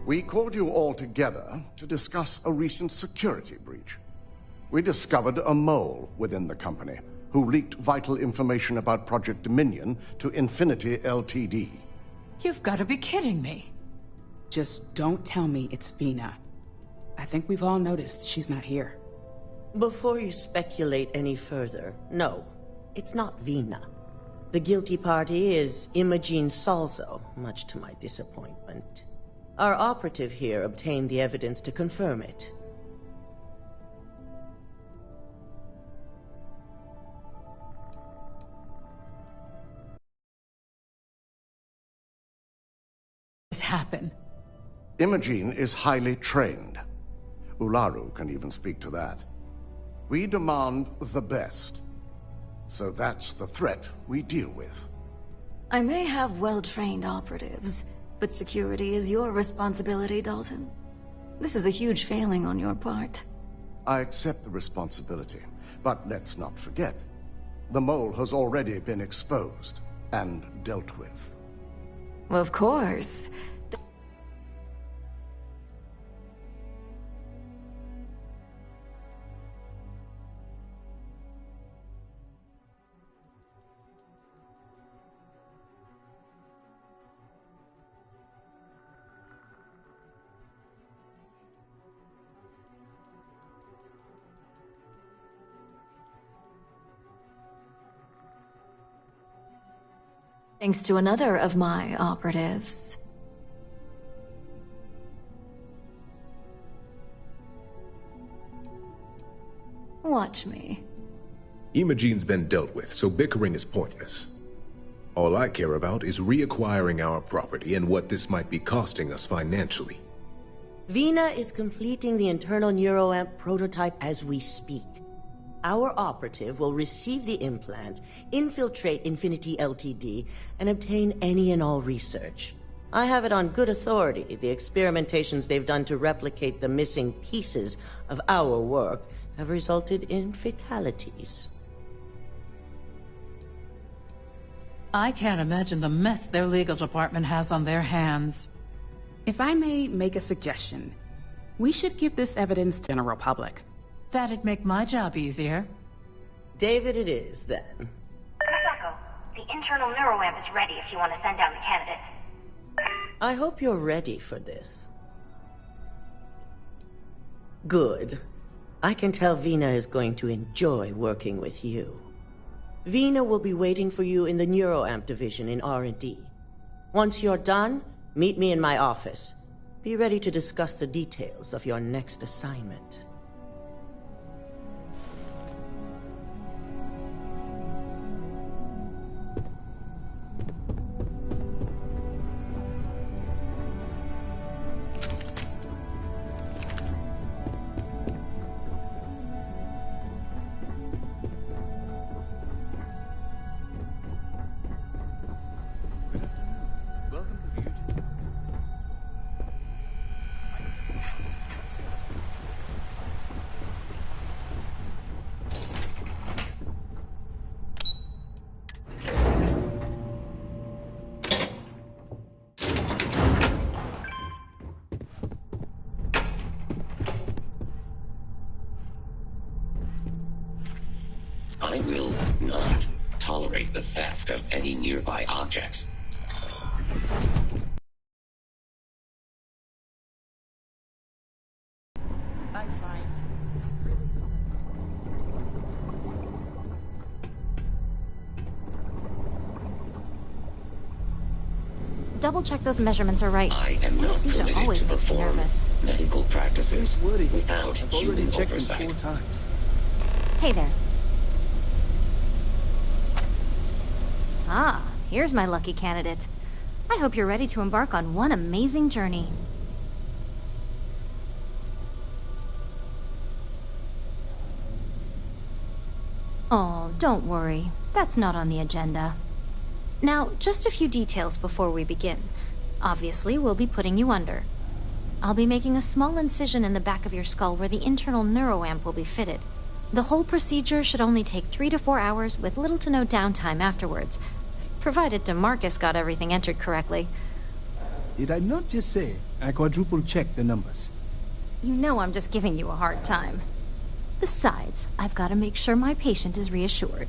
We called you all together to discuss a recent security breach. We discovered a mole within the company who leaked vital information about Project Dominion to Infinity Ltd. You've got to be kidding me. Just don't tell me it's Vina. I think we've all noticed she's not here. Before you speculate any further, no, it's not Vina. The guilty party is Imogene Salzo, much to my disappointment. Our operative here obtained the evidence to confirm it. Happen. Imogene is highly trained. Ularu can even speak to that. We demand the best. So that's the threat we deal with. I may have well-trained operatives, but security is your responsibility, Dalton. This is a huge failing on your part. I accept the responsibility, but let's not forget. The mole has already been exposed and dealt with. Of course. Thanks to another of my operatives. Watch me. Imogene's been dealt with, so bickering is pointless. All I care about is reacquiring our property and what this might be costing us financially. Vina is completing the internal neuroamp prototype as we speak. Our operative will receive the implant, infiltrate Infinity Ltd, and obtain any and all research. I have it on good authority. The experimentations they've done to replicate the missing pieces of our work have resulted in fatalities. I can't imagine the mess their legal department has on their hands. If I may make a suggestion, we should give this evidence to the general public. That'd make my job easier. David it is, then. Misako, the internal neuroamp is ready if you want to send down the candidate. I hope you're ready for this. Good. I can tell Vina is going to enjoy working with you. Vina will be waiting for you in the neuroamp division in R&D. Once you're done, meet me in my office. Be ready to discuss the details of your next assignment. I will not tolerate the theft of any nearby objects. I'm fine. Double check those measurements are right. I am not Anesthesia permitted always to makes me perform nervous. medical practices without I've already human checked them oversight. 4 times. Hey there. Ah, here's my lucky candidate. I hope you're ready to embark on one amazing journey. Oh, don't worry. That's not on the agenda. Now, just a few details before we begin. Obviously, we'll be putting you under. I'll be making a small incision in the back of your skull where the internal neuroamp will be fitted. The whole procedure should only take 3 to 4 hours with little to no downtime afterwards, provided DeMarcus got everything entered correctly. Did I not just say I quadruple-checked the numbers? You know I'm just giving you a hard time. Besides, I've got to make sure my patient is reassured.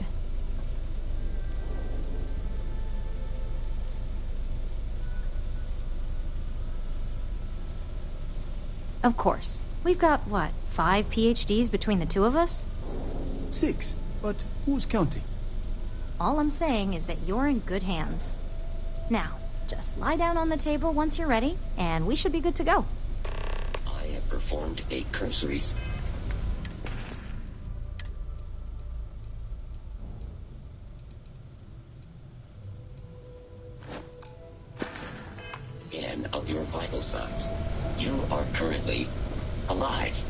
Of course. We've got, what, 5 PhDs between the two of us? 6, but who's counting? All I'm saying is that you're in good hands. Now, just lie down on the table once you're ready, and we should be good to go. I have performed a cursory... scan of your vital signs. You are currently alive.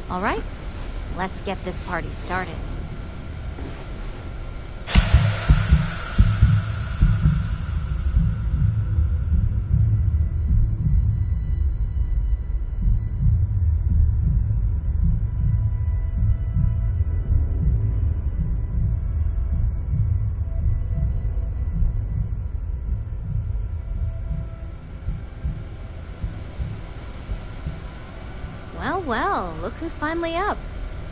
All right, let's get this party started. Well, look who's finally up.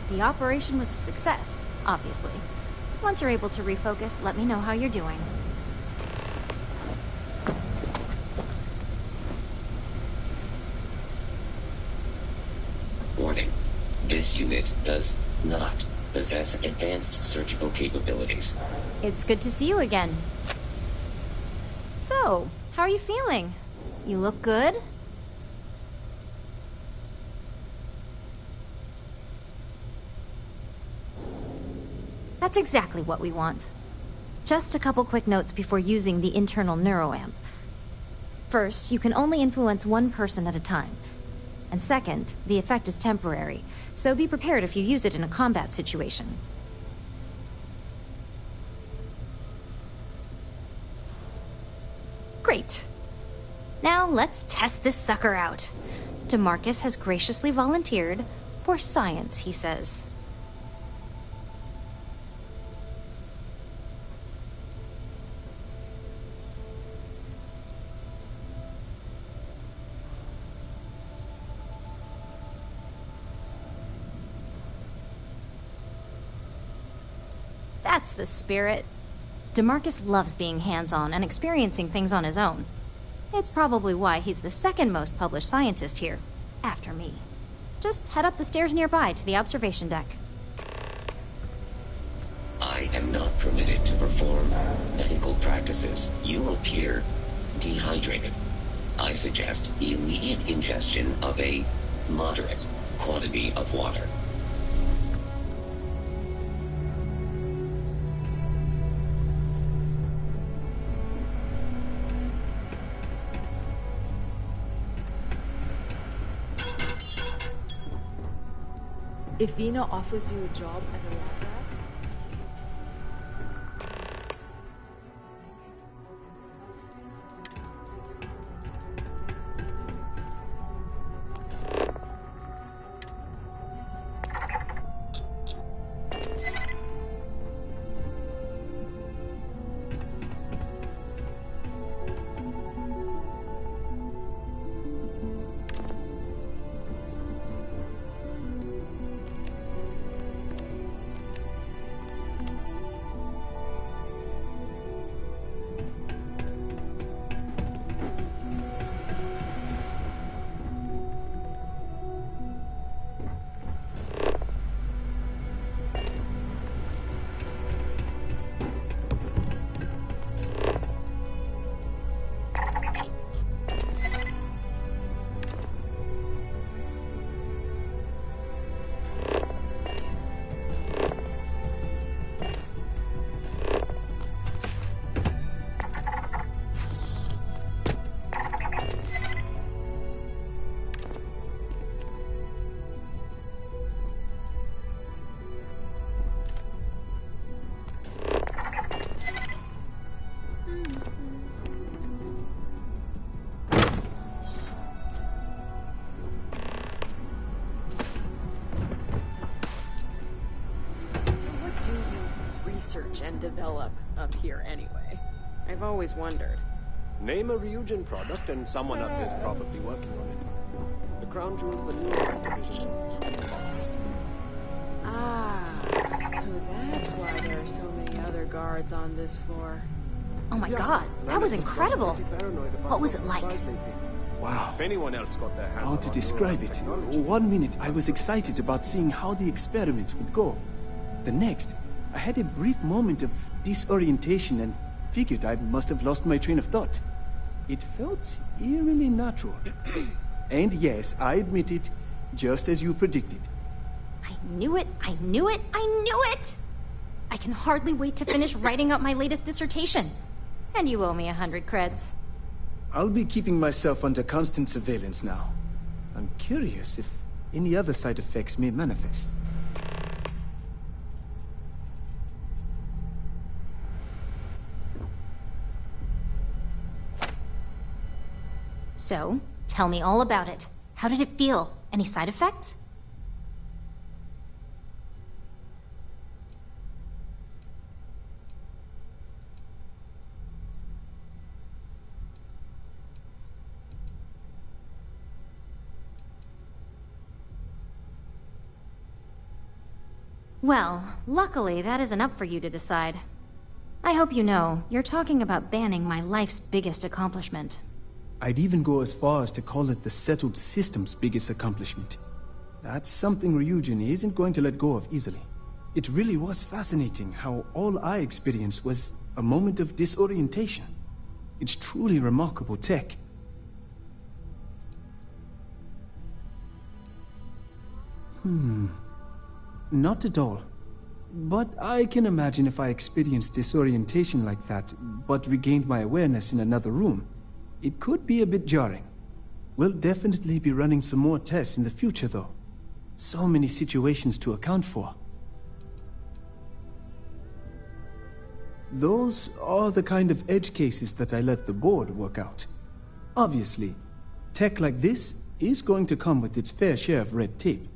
The operation was a success, obviously. Once you're able to refocus, let me know how you're doing. Warning. This unit does not possess advanced surgical capabilities. It's good to see you again. So, how are you feeling? You look good? That's exactly what we want. Just a couple quick notes before using the internal neuroamp. First, you can only influence one person at a time. And second, the effect is temporary, so be prepared if you use it in a combat situation. Great. Now let's test this sucker out. DeMarcus has graciously volunteered for science, he says. That's the spirit. DeMarcus loves being hands-on and experiencing things on his own. It's probably why he's the second most published scientist here, after me. Just head up the stairs nearby to the observation deck. I am not permitted to perform medical practices. You appear dehydrated. I suggest the immediate ingestion of a moderate quantity of water. If Vina offers you a job as a lab rat, research and develop up here anyway? I've always wondered. Name a Ryujin product and someone up here is probably working on it. The crown jewel's the new division. Ah, so that's why there are so many other guards on this floor. Oh my god, that was incredible. What was it like? Wow. If anyone else got their hands How to describe it? 1 minute I was excited about seeing how the experiment would go. The next, I had a brief moment of disorientation and figured I must have lost my train of thought. It felt eerily natural. And yes, I admit it, just as you predicted. I knew it, I knew it, I knew it! I can hardly wait to finish writing up my latest dissertation. And you owe me 100 creds. I'll be keeping myself under constant surveillance now. I'm curious if any other side effects may manifest. So, tell me all about it. How did it feel? Any side effects? Well, luckily that isn't up for you to decide. I hope you know, you're talking about banning my life's biggest accomplishment. I'd even go as far as to call it the settled system's biggest accomplishment. That's something Ryujin isn't going to let go of easily. It really was fascinating how all I experienced was a moment of disorientation. It's truly remarkable tech. Not at all. But I can imagine if I experienced disorientation like that, but regained my awareness in another room, it could be a bit jarring. We'll definitely be running some more tests in the future, though. So many situations to account for. Those are the kind of edge cases that I let the board work out. Obviously, tech like this is going to come with its fair share of red tape.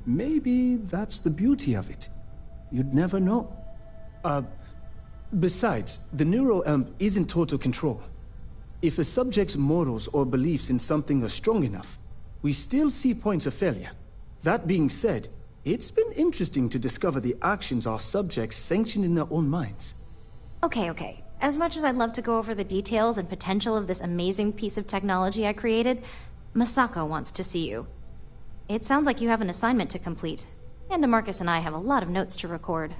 Maybe that's the beauty of it. You'd never know. Besides, the neuroamp isn't total control. If a subject's morals or beliefs in something are strong enough, we still see points of failure. That being said, it's been interesting to discover the actions our subjects sanction in their own minds. Okay. As much as I'd love to go over the details and potential of this amazing piece of technology I created, Masako wants to see you. It sounds like you have an assignment to complete, and DeMarcus and I have a lot of notes to record.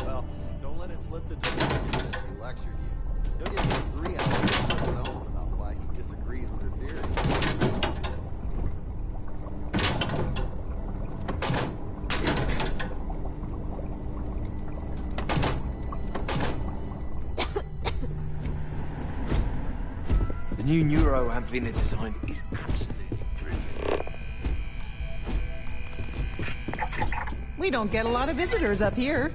Well, don't let it slip to DeMarcus as he lectured you. He'll give you 3 hours of his own about why he disagrees with your theory. The new neuroamp Vina designed is absolutely brilliant. We don't get a lot of visitors up here.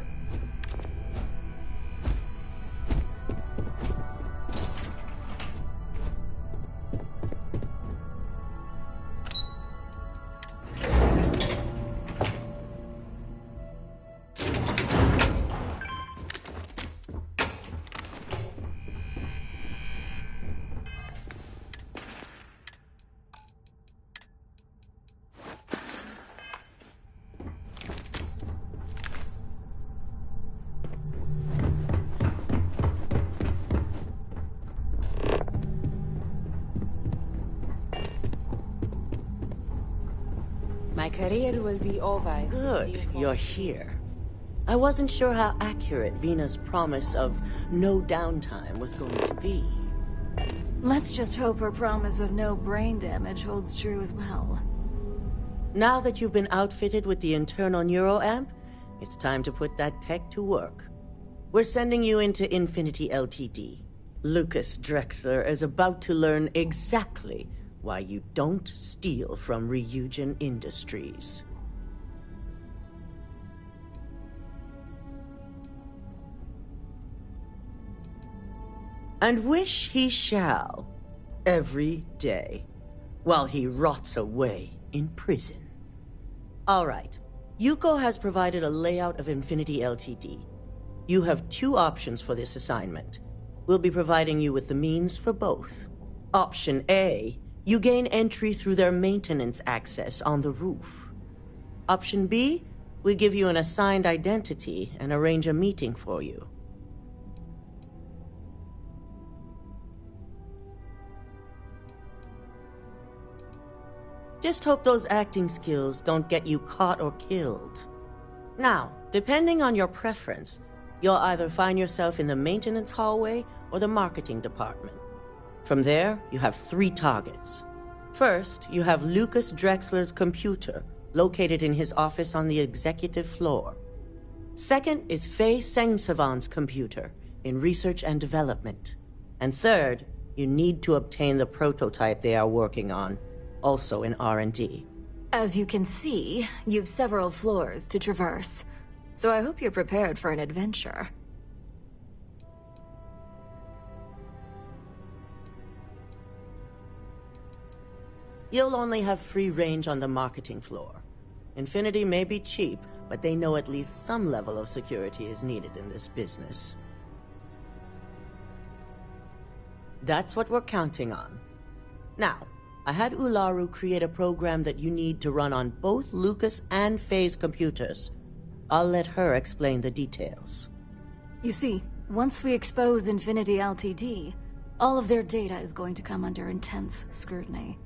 My career will be over. Good, you're here. I wasn't sure how accurate Vina's promise of no downtime was going to be. Let's just hope her promise of no brain damage holds true as well. Now that you've been outfitted with the internal neuroamp, it's time to put that tech to work. We're sending you into Infinity Ltd. Lucas Drexler is about to learn exactly why you don't steal from Ryujin Industries. And wish he shall, every day. while he rots away in prison. All right. Yuko has provided a layout of Infinity Ltd. You have two options for this assignment. We'll be providing you with the means for both. Option A, you gain entry through their maintenance access on the roof. Option B, we give you an assigned identity and arrange a meeting for you. Just hope those acting skills don't get you caught or killed. Now, depending on your preference, you'll either find yourself in the maintenance hallway or the marketing department. From there, you have 3 targets. First, you have Lucas Drexler's computer, located in his office on the executive floor. Second is Faye Sengsavan's computer, in research and development. And third, you need to obtain the prototype they are working on, also in R&D. As you can see, you've several floors to traverse, so I hope you're prepared for an adventure. You'll only have free range on the marketing floor. Infinity may be cheap, but they know at least some level of security is needed in this business. That's what we're counting on. Now, I had Ularu create a program that you need to run on both Lucas and Faye's computers. I'll let her explain the details. You see, once we expose Infinity Ltd., all of their data is going to come under intense scrutiny.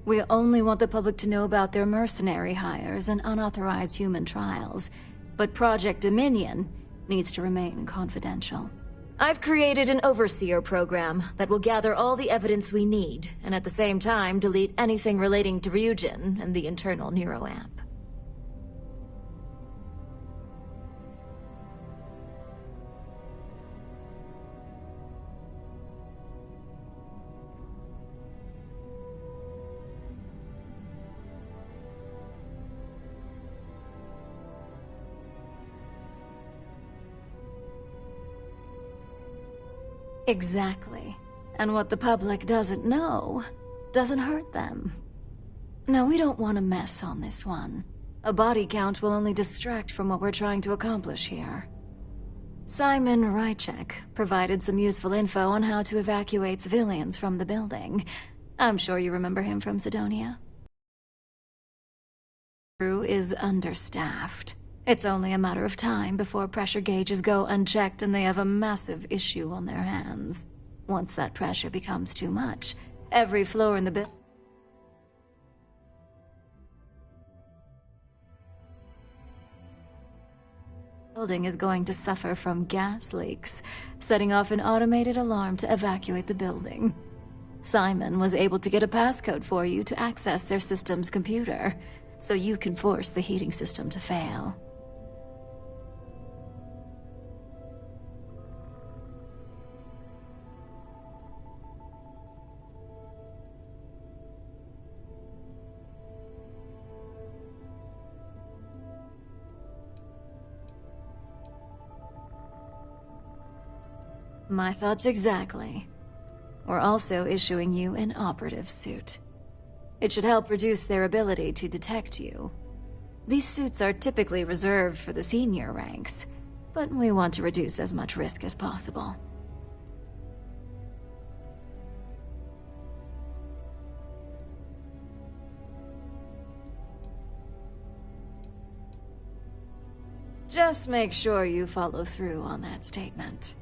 We only want the public to know about their mercenary hires and unauthorized human trials, but Project Dominion needs to remain confidential. I've created an overseer program that will gather all the evidence we need, and at the same time delete anything relating to Ryujin and the internal neuroamp. Exactly. And what the public doesn't know doesn't hurt them. No, we don't want to mess on this one. A body count will only distract from what we're trying to accomplish here. Simon Rychek provided some useful info on how to evacuate civilians from the building. I'm sure you remember him from Sidonia. The crew is understaffed. It's only a matter of time before pressure gauges go unchecked and they have a massive issue on their hands. Once that pressure becomes too much, every floor in the building is going to suffer from gas leaks, setting off an automated alarm to evacuate the building. Simon was able to get a passcode for you to access their system's computer, so you can force the heating system to fail. My thoughts exactly. We're also issuing you an operative suit. It should help reduce their ability to detect you. These suits are typically reserved for the senior ranks, but we want to reduce as much risk as possible. Just make sure you follow through on that statement.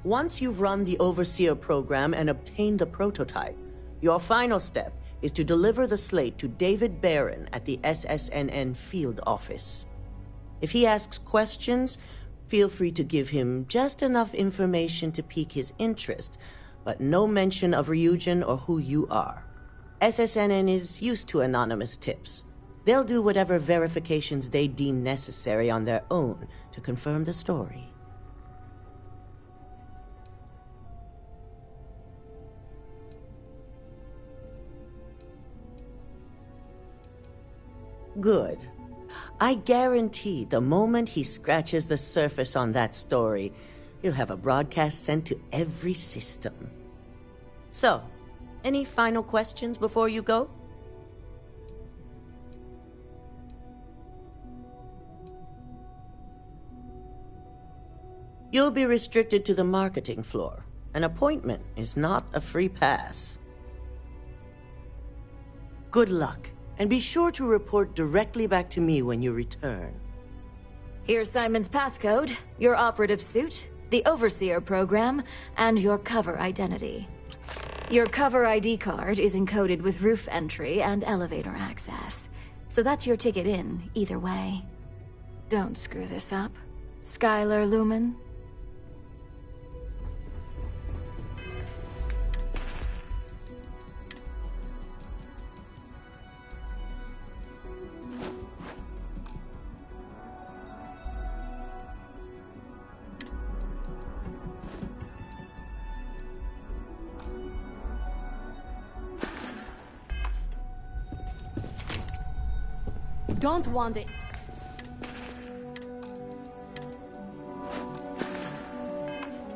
Once you've run the Overseer program and obtained the prototype, your final step is to deliver the slate to David Barron at the SSNN field office. If he asks questions, feel free to give him just enough information to pique his interest, but no mention of Ryujin or who you are. SSNN is used to anonymous tips. They'll do whatever verifications they deem necessary on their own to confirm the story. Good. I guarantee the moment he scratches the surface on that story, he'll have a broadcast sent to every system. So, Any final questions before you go? You'll be restricted to the marketing floor. An appointment is not a free pass. Good luck, and be sure to report directly back to me when you return. Here's Simon's passcode, your operative suit, the Overseer program, and your cover identity. Your cover ID card is encoded with roof entry and elevator access, so that's your ticket in, either way. Don't screw this up. Skylar Lumen? Don't want it.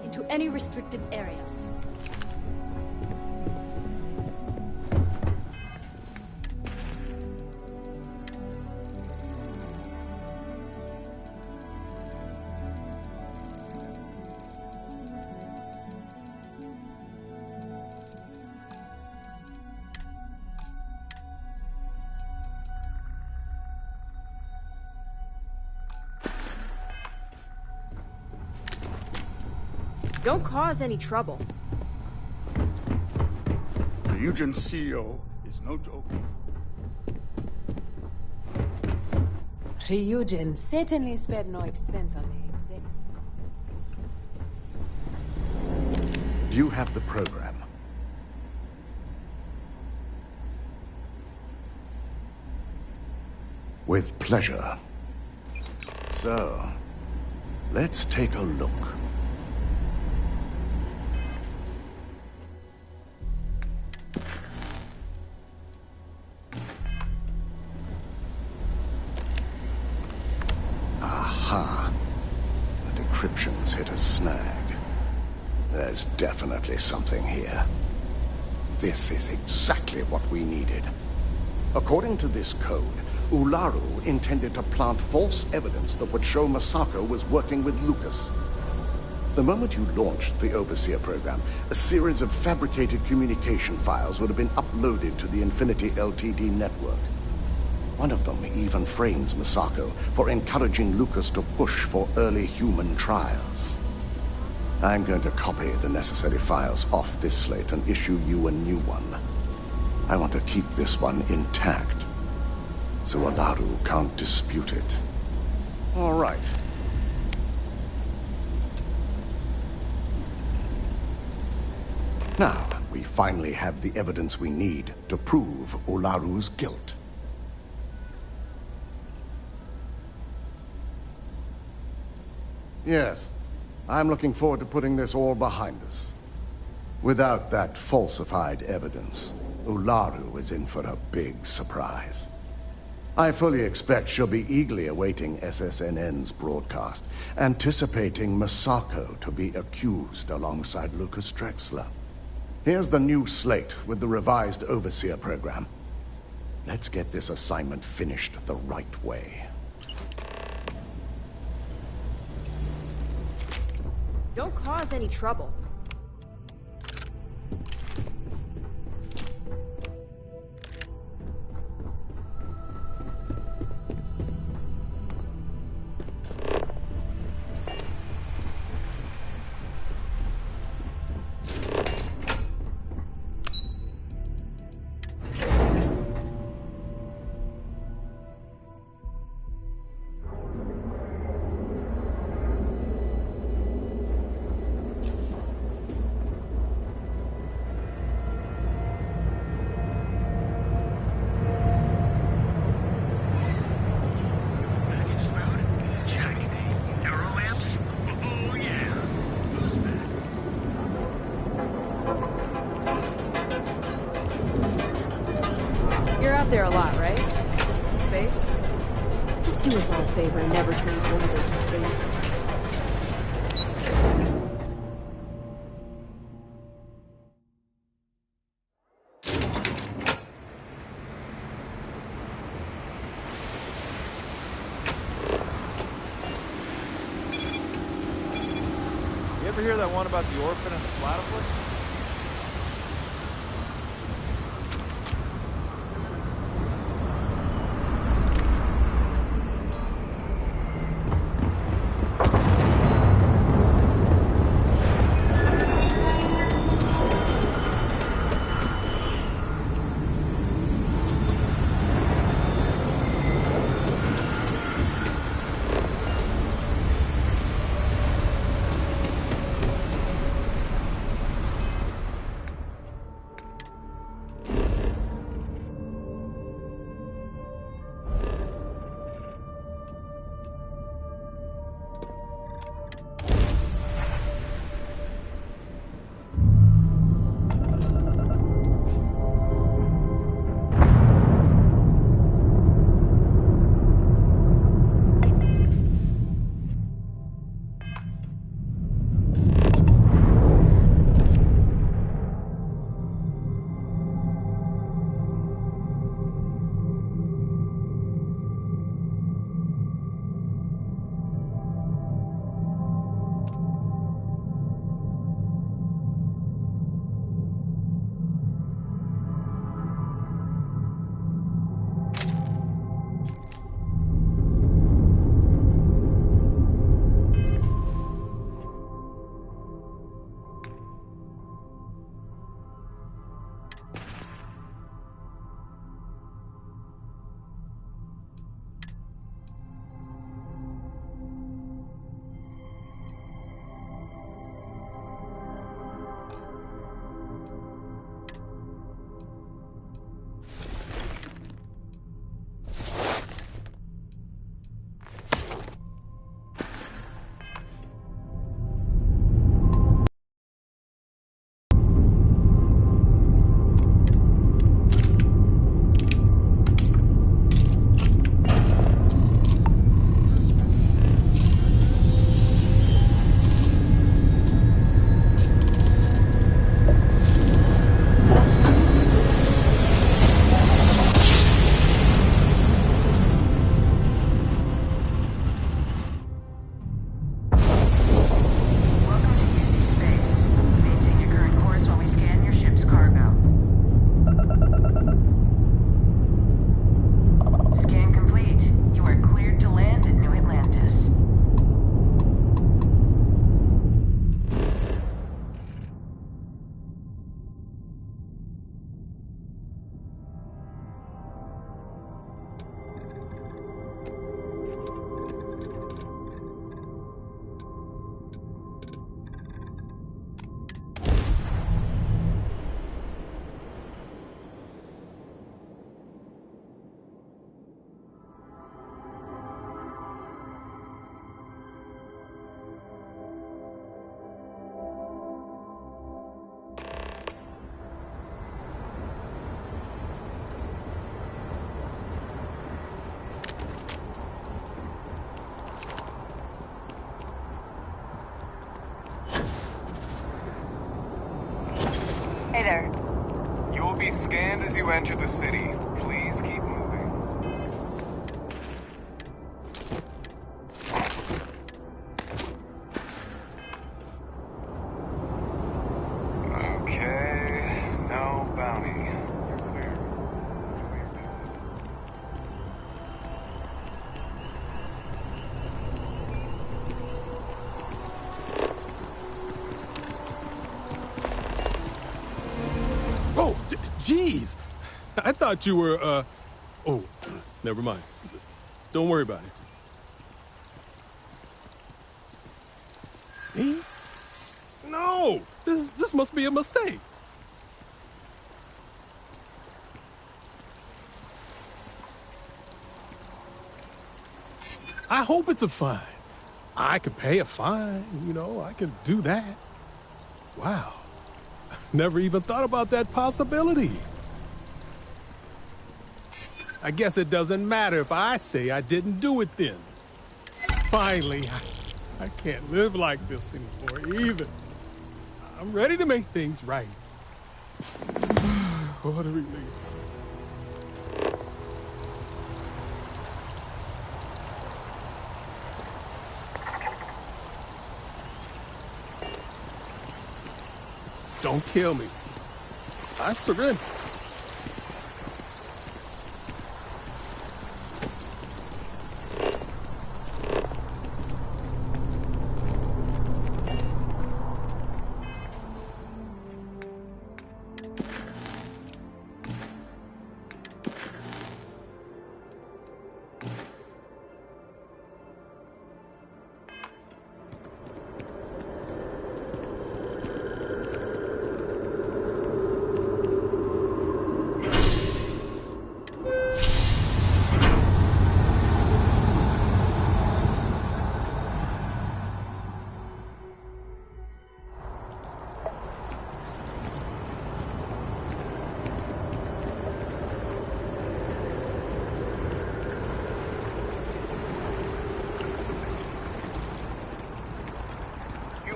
Into any restricted areas. Don't cause any trouble. The Eugen CEO is no joke. Ryujin certainly spared no expense on the exec. Do you have the program? With pleasure. So, let's take a look. Aha. The decryption's hit a snag. There's definitely something here. This is exactly what we needed. According to this code, Ularu intended to plant false evidence that would show Masako was working with Lucas. The moment you launched the Overseer program, a series of fabricated communication files would have been uploaded to the Infinity Ltd network. One of them even frames Masako for encouraging Lucas to push for early human trials. I'm going to copy the necessary files off this slate and issue you a new one. I want to keep this one intact, so Ularu can't dispute it. All right. Now, we finally have the evidence we need to prove Ularu's guilt. Yes, I'm looking forward to putting this all behind us. Without that falsified evidence, Ularu is in for a big surprise. I fully expect she'll be eagerly awaiting SSNN's broadcast, anticipating Masako to be accused alongside Lucas Drexler. Here's the new slate with the revised Overseer program. Let's get this assignment finished the right way. Don't cause any trouble. There a lot, right? Space? Just do us all a favor and never turn into one of those spaces. ever hear that one about the orphan and the platypus? Hey there. You will be scanned as you enter the city. Please keep moving. Okay, no bounty. You're clear. Oh, jeez. I thought you were, oh, never mind. Don't worry about it. Me? No, this must be a mistake. I hope it's a fine. I could pay a fine, you know, I can do that. Wow. Never even thought about that possibility. I guess it doesn't matter if I say I didn't do it then. Finally, I can't live like this anymore either. I'm ready to make things right. What a relief. Don't kill me. I surrender.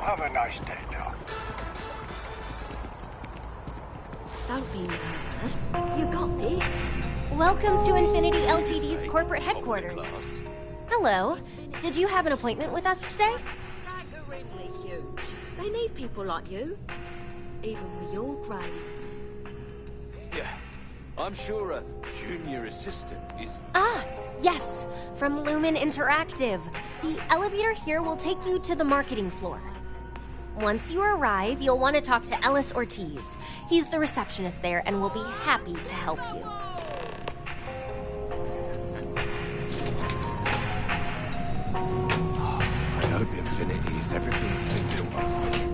Have a nice day, Doc. Don't be nervous. You got this. Welcome to Infinity Ltd's corporate headquarters. Hello. Did you have an appointment with us today? Staggeringly huge. They need people like you. Even with your grades. Yeah, I'm sure a junior assistant is... Ah, yes. From Lumen Interactive. The elevator here will take you to the marketing floor. Once you arrive, you'll want to talk to Ellis Ortiz. He's the receptionist there and will be happy to help you. I hope Infinity is everything it's been built up to be.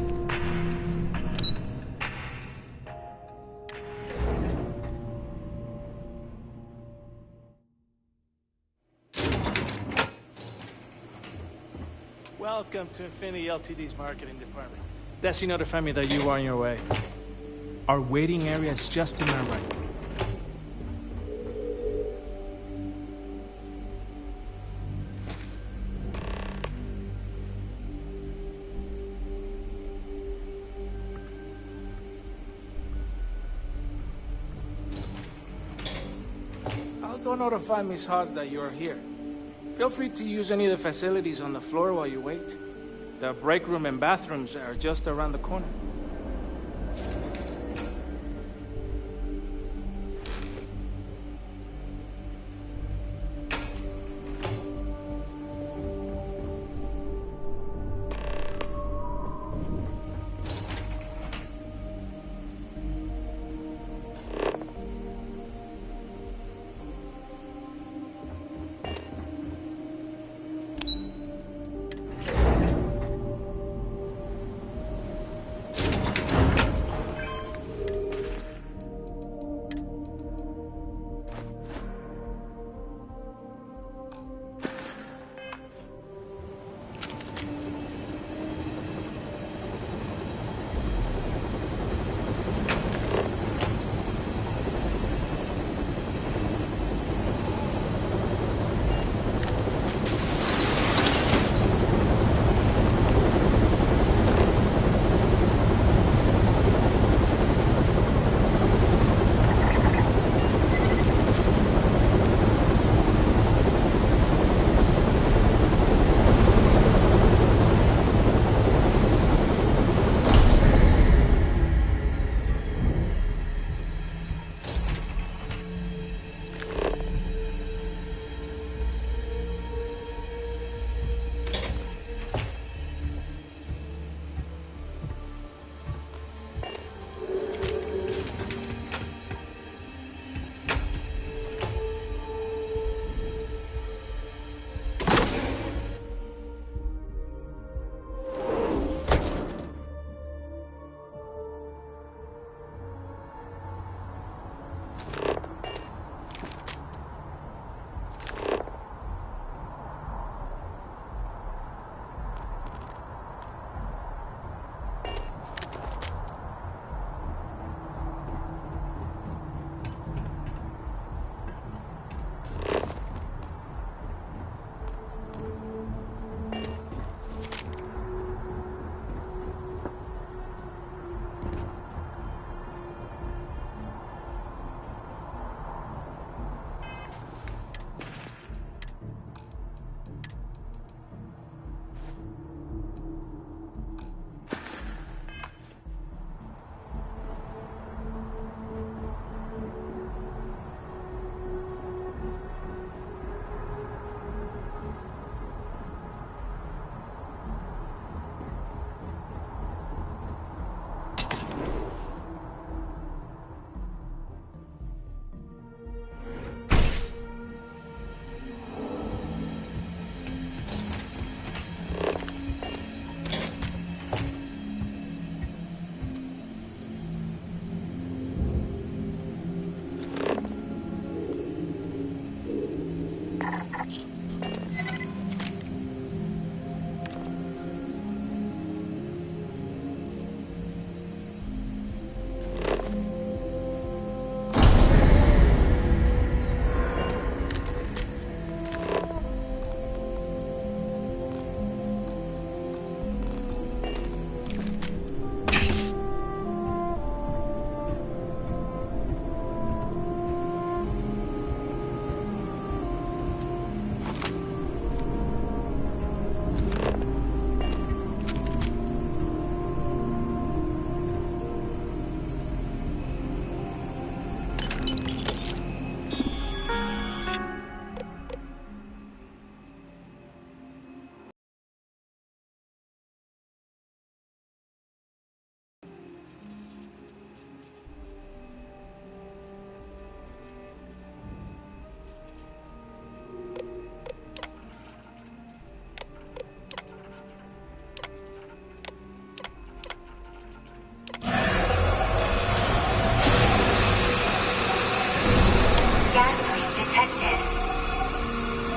Welcome to Infinity Ltd's marketing department. Desi notified me that you are on your way. Our waiting area is just to my right. I'll go notify Miss Hart that you are here. Feel free to use any of the facilities on the floor while you wait. The break room and bathrooms are just around the corner.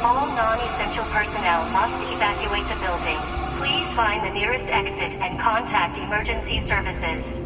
All non-essential personnel must evacuate the building. Please find the nearest exit and contact emergency services.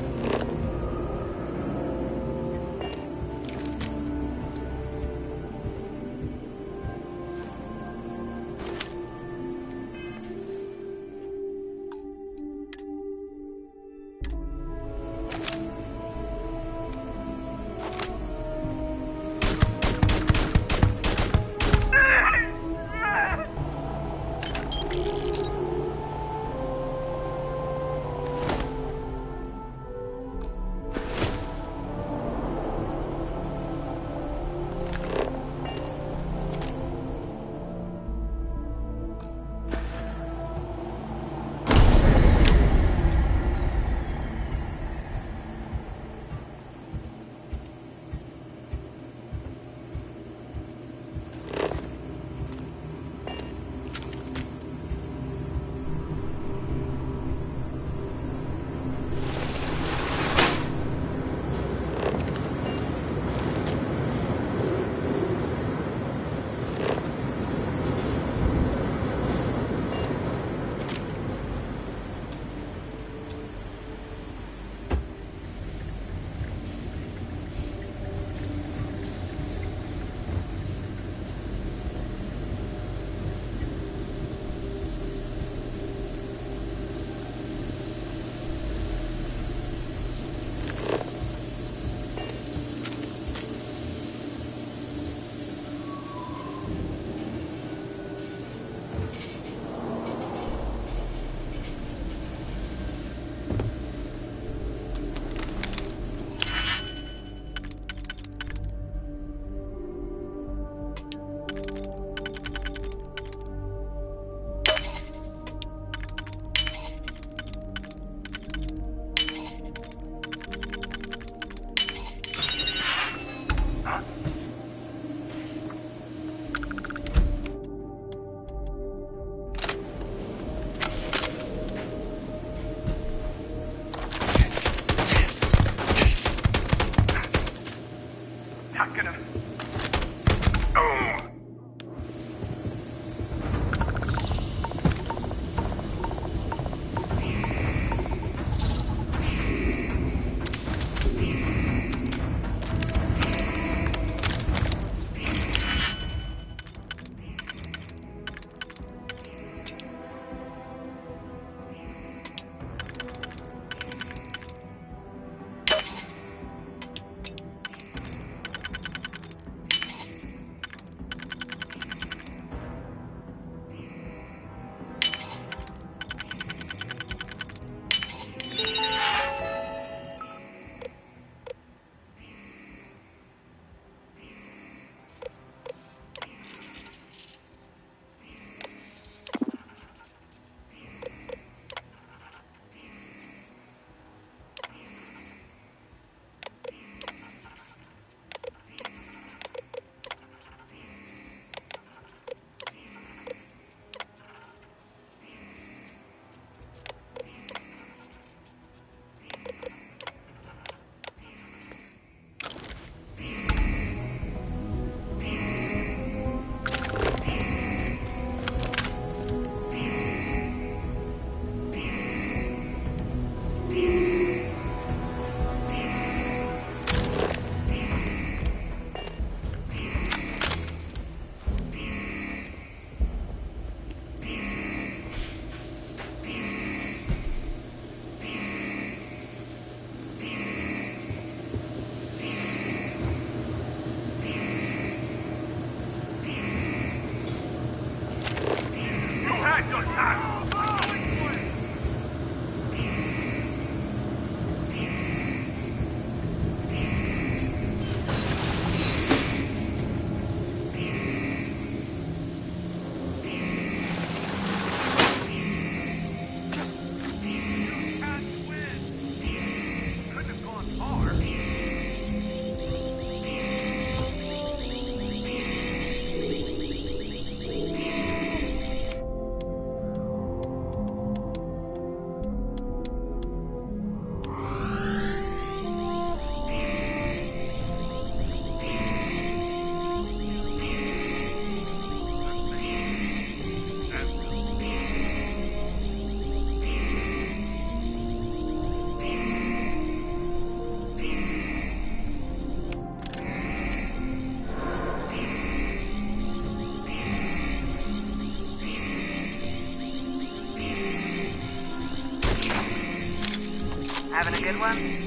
Anyone?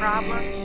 Problem?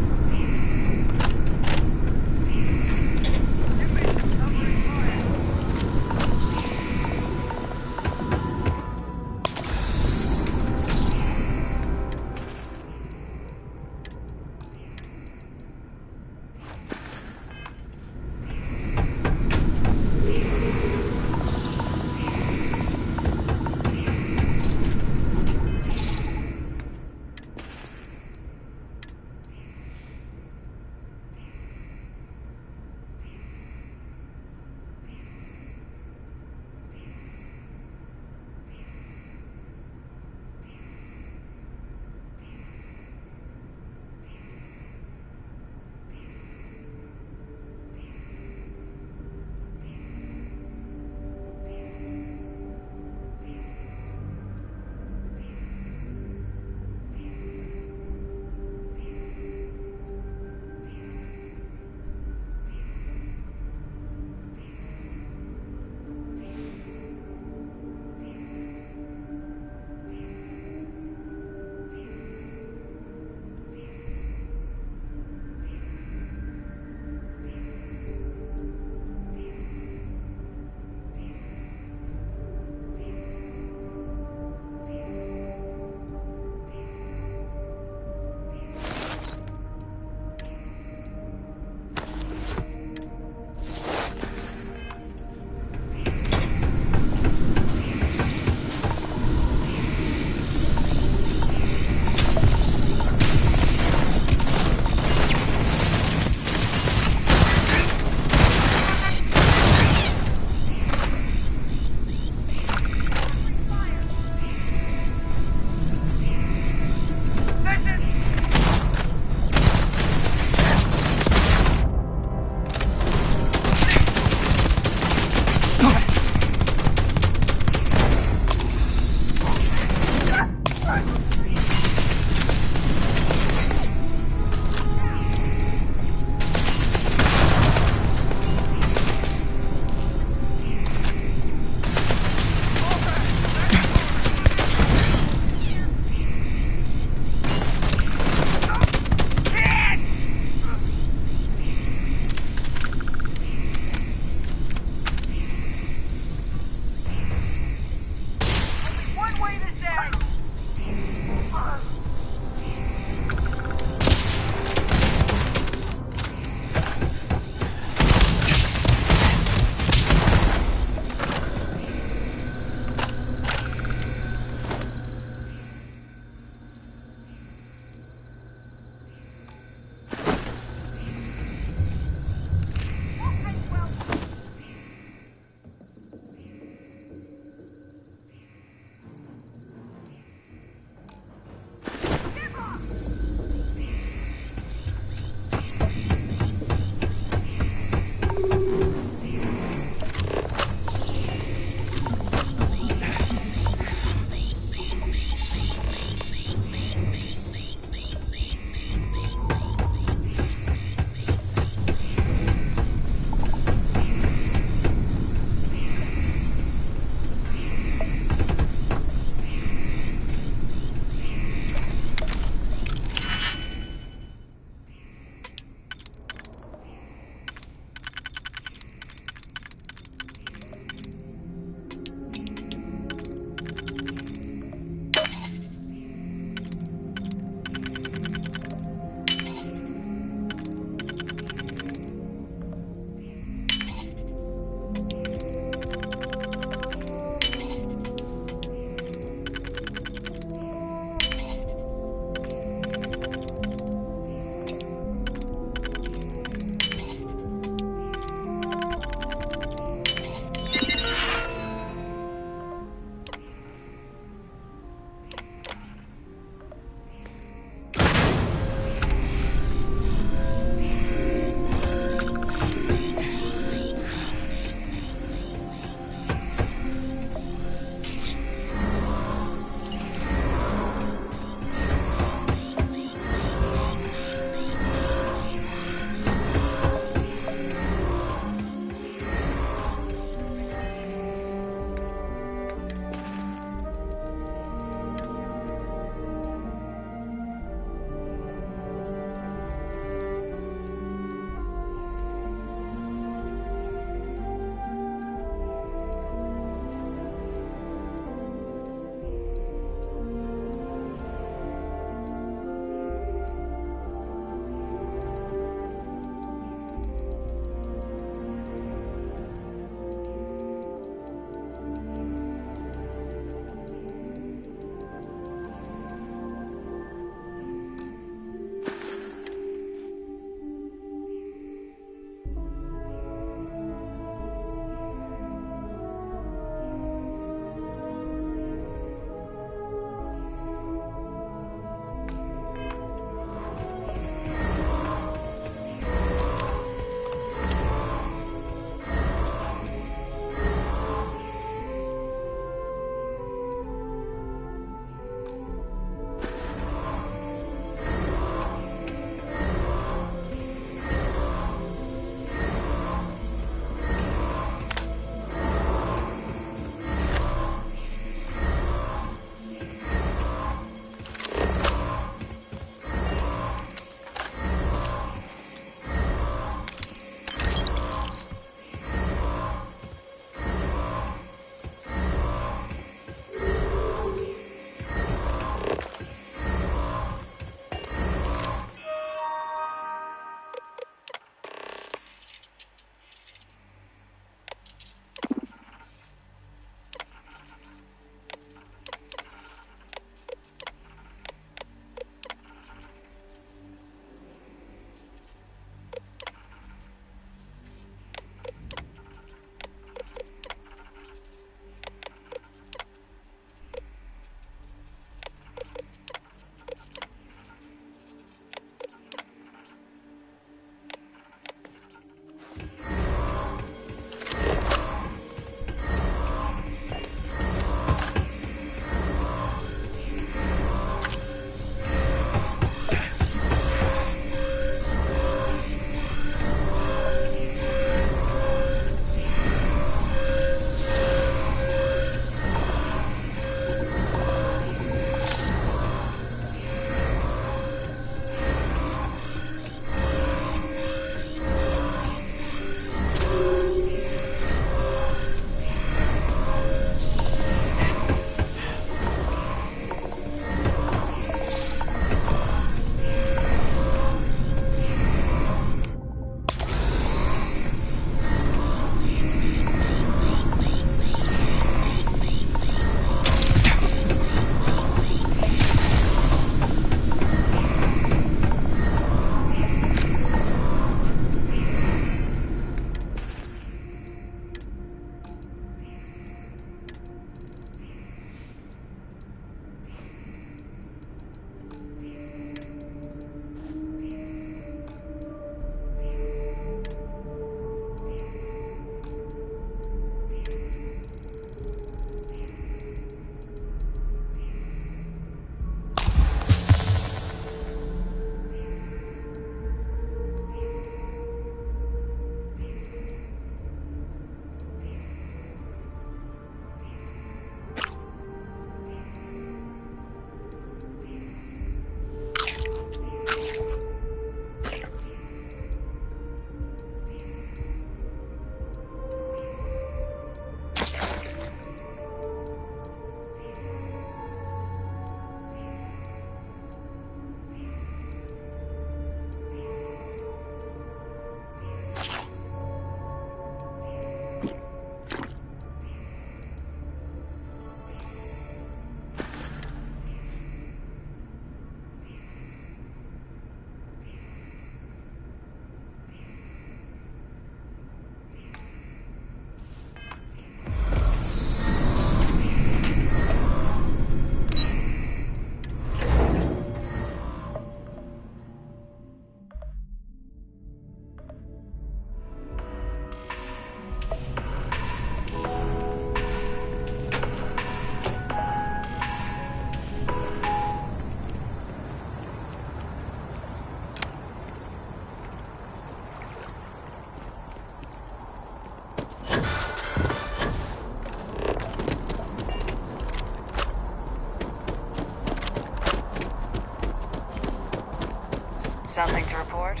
Something to report?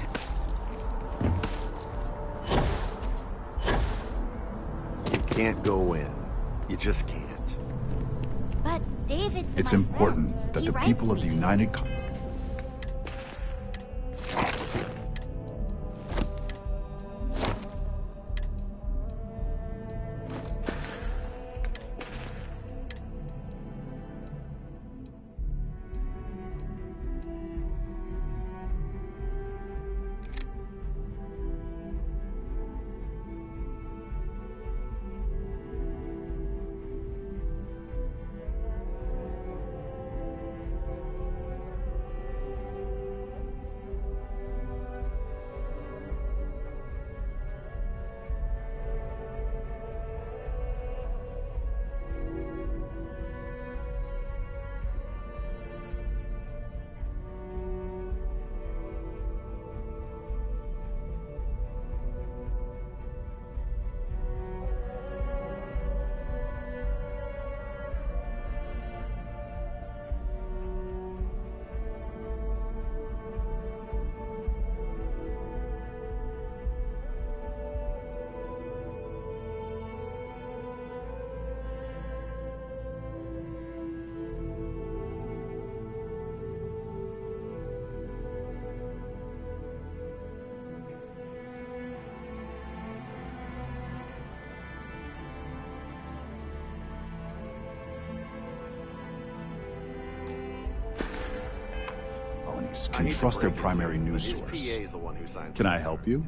You can't go in. You just can't. But David's It's my important friend. that He the writes people of me. the United... can trust their primary news source. Can I help you?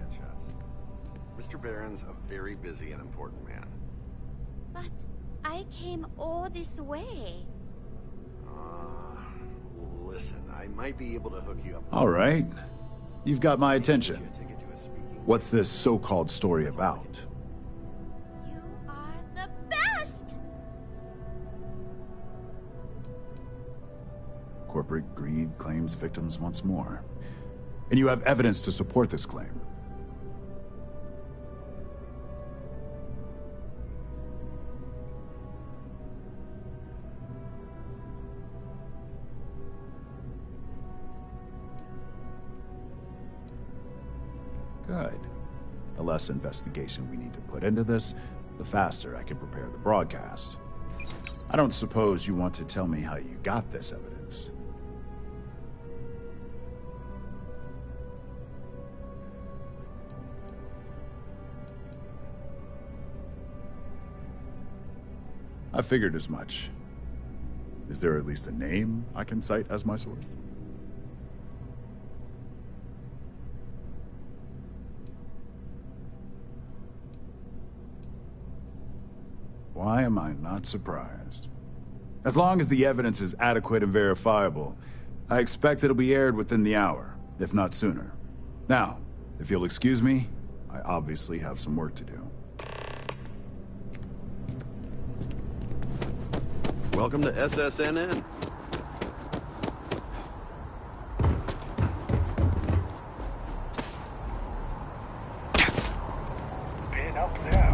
Mr. Barron's a very busy and important man. But I came all this way. Listen, I might be able to hook you up. All right. You've got my attention. What's this so-called story about? You are the best! Corporate greed claims victims once more. And you have evidence to support this claim. Good. The less investigation we need to put into this, the faster I can prepare the broadcast. I don't suppose you want to tell me how you got this evidence. I figured as much. Is there at least a name I can cite as my source? Why am I not surprised? As long as the evidence is adequate and verifiable, I expect it'll be aired within the hour, if not sooner. Now, if you'll excuse me, I obviously have some work to do. Welcome to SSNN. Been up there.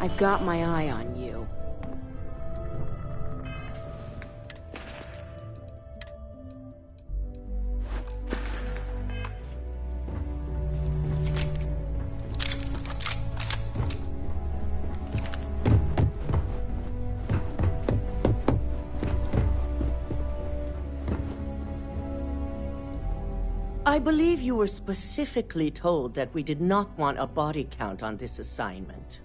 I've got my eye on you. I believe you were specifically told that we did not want a body count on this assignment.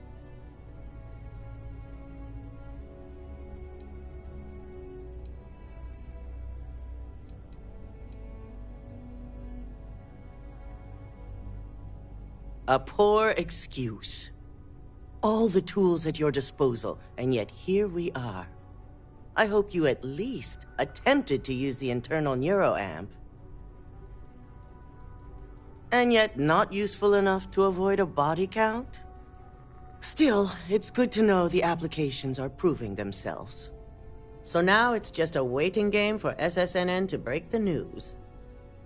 A poor excuse. All the tools at your disposal, and yet here we are. I hope you at least attempted to use the internal neuroamp. And yet not useful enough to avoid a body count? Still, it's good to know the applications are proving themselves. So now it's just a waiting game for SSNN to break the news.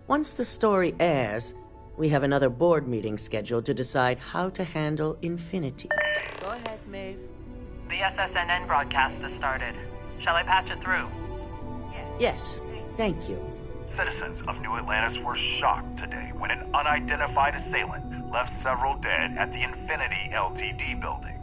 Once the story airs, we have another board meeting scheduled to decide how to handle Infinity. Go ahead, Maeve. The SSNN broadcast has started. Shall I patch it through? Yes, thank you. Citizens of New Atlantis were shocked today when an unidentified assailant left several dead at the Infinity Ltd building.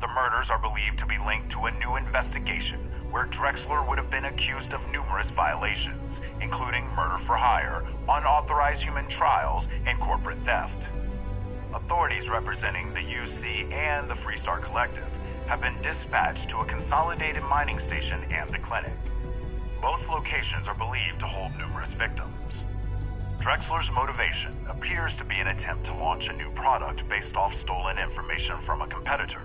The murders are believed to be linked to a new investigation where Drexler would have been accused of numerous violations, including murder for hire, unauthorized human trials, and corporate theft. Authorities representing the UC and the Freestar Collective have been dispatched to a consolidated mining station and the clinic. Both locations are believed to hold numerous victims. Drexler's motivation appears to be an attempt to launch a new product based off stolen information from a competitor.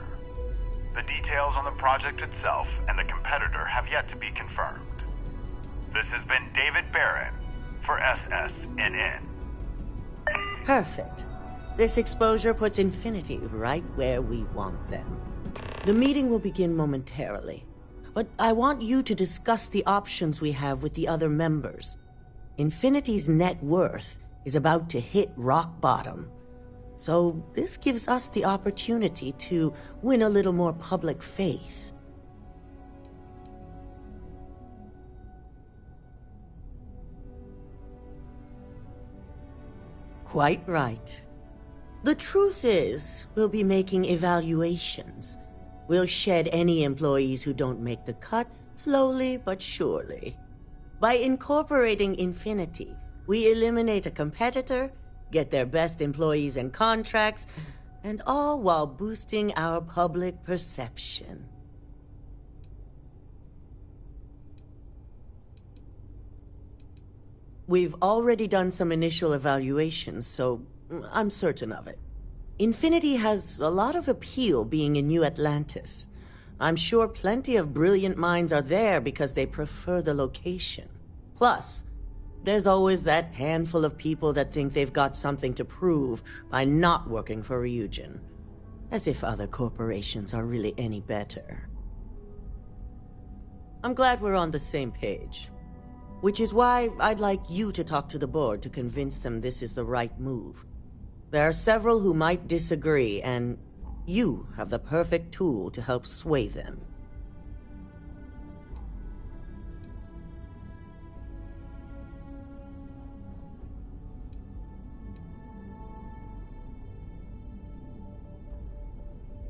The details on the project itself and the competitor have yet to be confirmed. This has been David Barron for SSNN. Perfect. This exposure puts Infinity right where we want them. The meeting will begin momentarily. But I want you to discuss the options we have with the other members. Infinity's net worth is about to hit rock bottom. So this gives us the opportunity to win a little more public faith. Quite right. The truth is, we'll be making evaluations. We'll shed any employees who don't make the cut, slowly but surely. By incorporating Infinity, we eliminate a competitor, get their best employees and contracts, and all while boosting our public perception. We've already done some initial evaluations, so I'm certain of it. Infinity has a lot of appeal being in New Atlantis. I'm sure plenty of brilliant minds are there because they prefer the location. Plus, there's always that handful of people that think they've got something to prove by not working for Ryujin. As if other corporations are really any better. I'm glad we're on the same page. Which is why I'd like you to talk to the board to convince them this is the right move. There are several who might disagree, and you have the perfect tool to help sway them.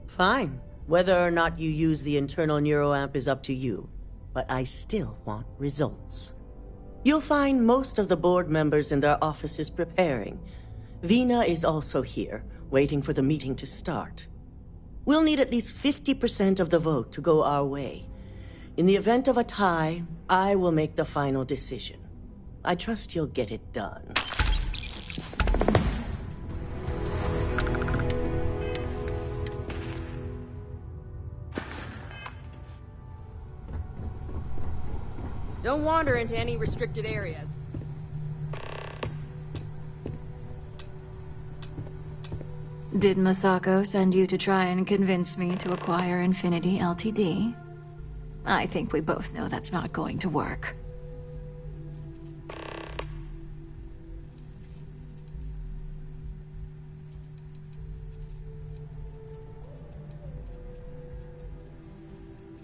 Fine. Whether or not you use the internal neuroamp is up to you, but I still want results. You'll find most of the board members in their offices preparing. Vina is also here, waiting for the meeting to start. We'll need at least 50% of the vote to go our way. In the event of a tie, I will make the final decision. I trust you'll get it done. Don't wander into any restricted areas. Did Masako send you to try and convince me to acquire Infinity Ltd? I think we both know that's not going to work.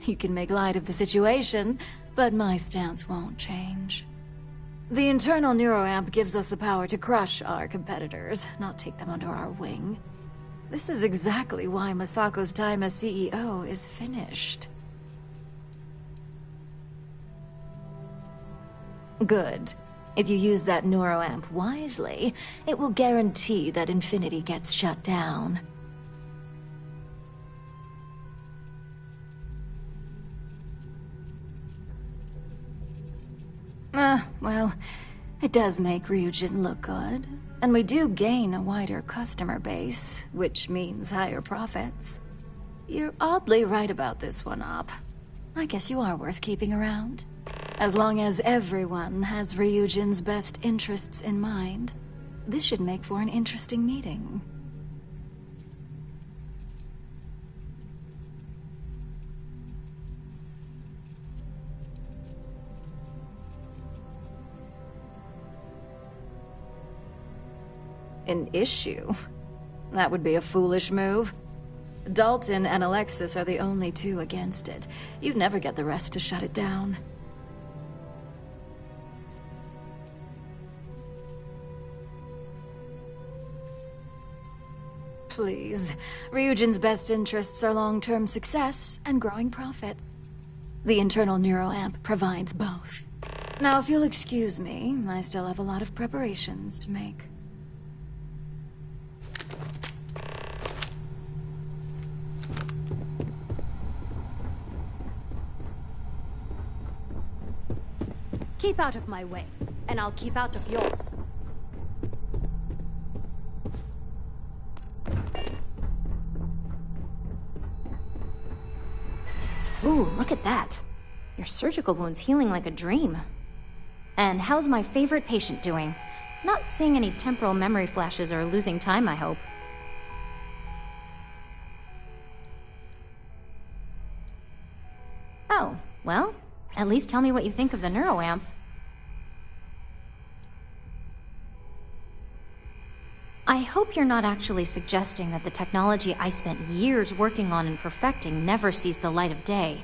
You can make light of the situation, but my stance won't change. The internal neuroamp gives us the power to crush our competitors, not take them under our wing. This is exactly why Masako's time as CEO is finished. Good. If you use that neuroamp wisely, it will guarantee that Infinity gets shut down. Well, it does make Ryujin look good. And we do gain a wider customer base, which means higher profits. You're oddly right about this one, Op. I guess you are worth keeping around. As long as everyone has Ryujin's best interests in mind, this should make for an interesting meeting. An issue? That would be a foolish move. Dalton and Alexis are the only two against it. You'd never get the rest to shut it down. Please. Ryujin's best interests are long-term success and growing profits. The internal neuroamp provides both. Now, if you'll excuse me, I still have a lot of preparations to make. Keep out of my way, and I'll keep out of yours. Ooh, look at that. Your surgical wound's healing like a dream. And how's my favorite patient doing? Not seeing any temporal memory flashes or losing time, I hope. Oh, well, at least tell me what you think of the neuroamp. I hope you're not actually suggesting that the technology I spent years working on and perfecting never sees the light of day.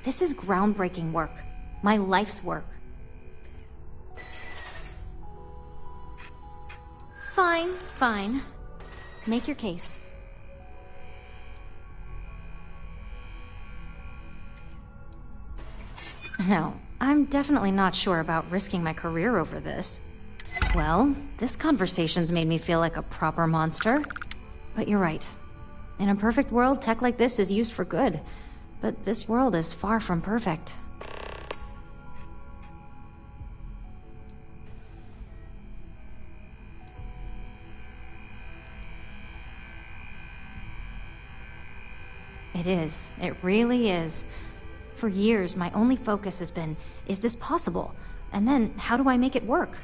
This is groundbreaking work. My life's work. Fine, fine. Make your case. No, I'm definitely not sure about risking my career over this. Well, this conversation's made me feel like a proper monster. But you're right. In a perfect world, tech like this is used for good. But this world is far from perfect. It is. It really is. For years, my only focus has been, is this possible? And then, how do I make it work?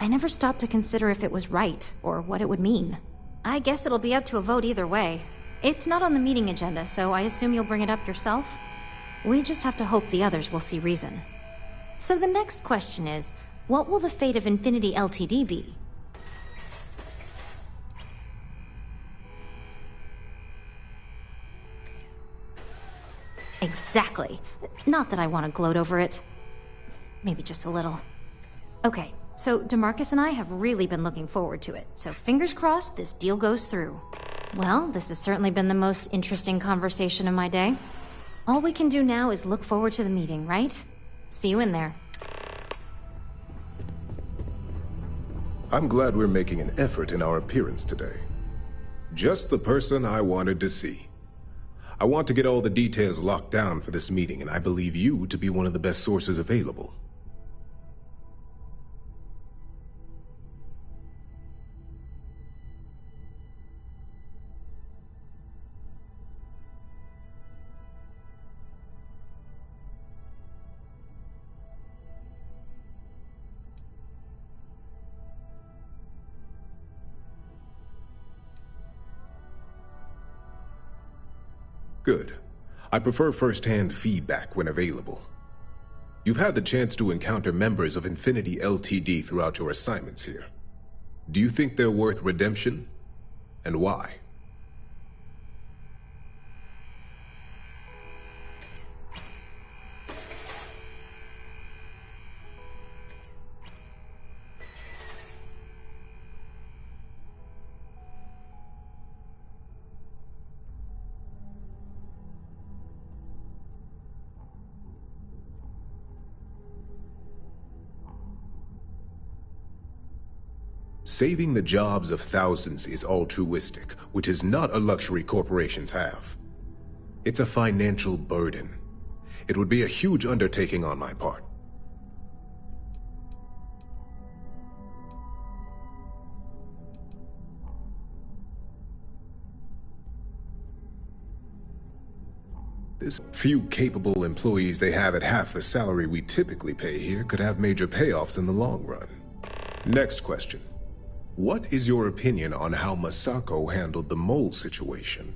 I never stopped to consider if it was right, or what it would mean. I guess it'll be up to a vote either way. It's not on the meeting agenda, so I assume you'll bring it up yourself? We just have to hope the others will see reason. So the next question is, what will the fate of Infinity Ltd. be? Exactly. Not that I want to gloat over it. Maybe just a little. Okay, so DeMarcus and I have really been looking forward to it, so fingers crossed this deal goes through. Well, this has certainly been the most interesting conversation of my day. All we can do now is look forward to the meeting, right? See you in there. I'm glad we're making an effort in our appearance today. Just the person I wanted to see. I want to get all the details locked down for this meeting, and I believe you to be one of the best sources available. Good. I prefer first-hand feedback when available. You've had the chance to encounter members of Infinity Ltd. throughout your assignments here. Do you think they're worth redemption? And why? Saving the jobs of thousands is altruistic, which is not a luxury corporations have. It's a financial burden. It would be a huge undertaking on my part. This few capable employees they have at half the salary we typically pay here could have major payoffs in the long run. Next question. What is your opinion on how Masako handled the mole situation?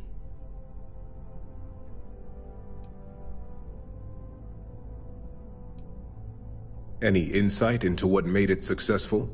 Any insight into what made it successful?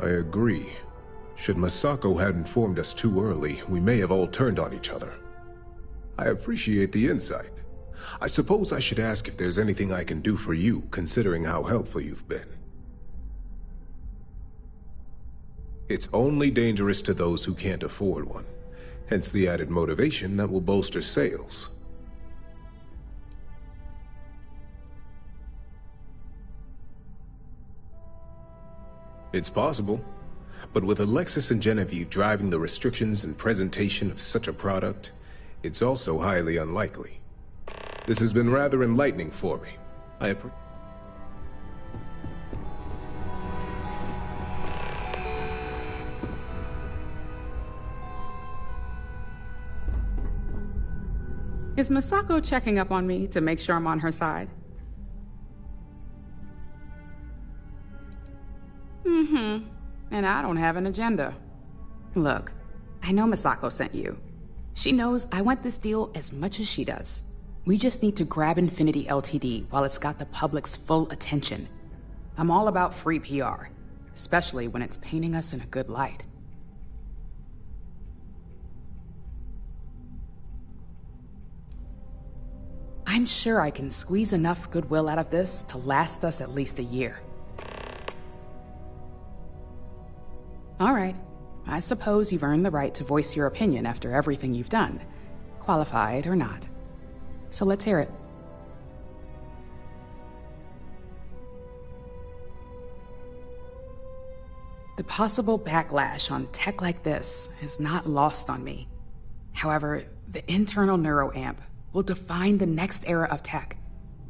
I agree. Should Masako had informed us too early, we may have all turned on each other. I appreciate the insight. I suppose I should ask if there's anything I can do for you, considering how helpful you've been. It's only dangerous to those who can't afford one, hence the added motivation that will bolster sales. It's possible, but with Alexis and Genevieve driving the restrictions and presentation of such a product, it's also highly unlikely. This has been rather enlightening for me. Is Masako checking up on me to make sure I'm on her side? And I don't have an agenda. Look, I know Masako sent you. She knows I want this deal as much as she does. We just need to grab Infinity Ltd. while it's got the public's full attention. I'm all about free PR, especially when it's painting us in a good light. I'm sure I can squeeze enough goodwill out of this to last us at least a year. All right, I suppose you've earned the right to voice your opinion after everything you've done, qualified or not. So let's hear it. The possible backlash on tech like this is not lost on me. However, the internal neuroamp will define the next era of tech.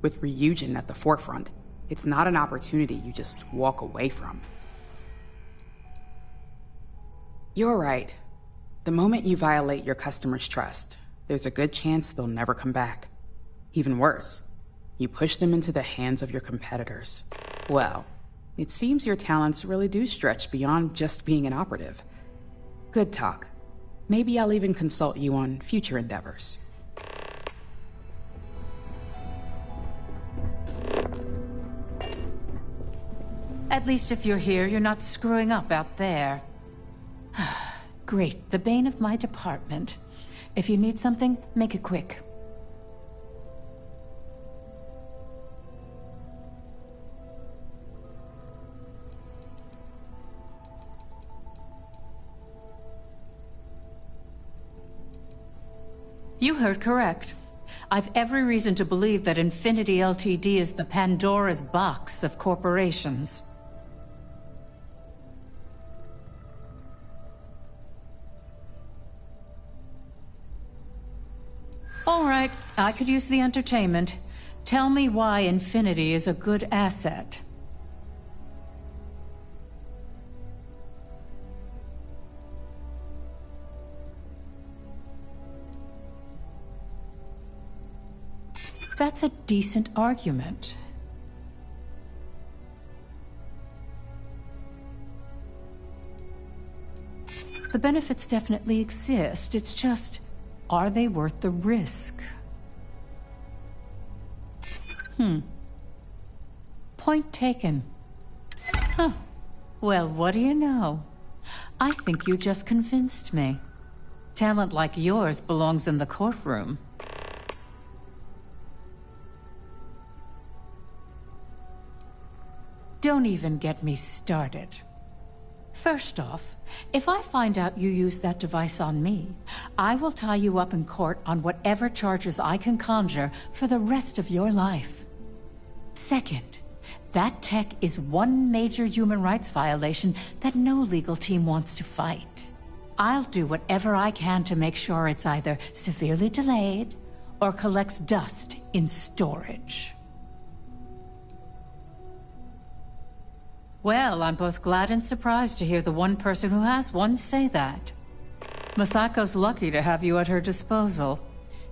With Ryujin at the forefront, it's not an opportunity you just walk away from. You're right. The moment you violate your customers' trust, there's a good chance they'll never come back. Even worse, you push them into the hands of your competitors. Well, it seems your talents really do stretch beyond just being an operative. Good talk. Maybe I'll even consult you on future endeavors. At least if you're here, you're not screwing up out there. Great, the bane of my department. If you need something, make it quick. You heard correct. I've every reason to believe that Infinity Ltd. Is the Pandora's box of corporations. All right, I could use the entertainment. Tell me why Infinity is a good asset. That's a decent argument. The benefits definitely exist. It's just, are they worth the risk? Point taken. Huh. Well, what do you know? I think you just convinced me. Talent like yours belongs in the courtroom. Don't even get me started. First off, if I find out you used that device on me, I will tie you up in court on whatever charges I can conjure for the rest of your life. Second, that tech is one major human rights violation that no legal team wants to fight. I'll do whatever I can to make sure it's either severely delayed or collects dust in storage. Well, I'm both glad and surprised to hear the one person who has one say that. Masako's lucky to have you at her disposal,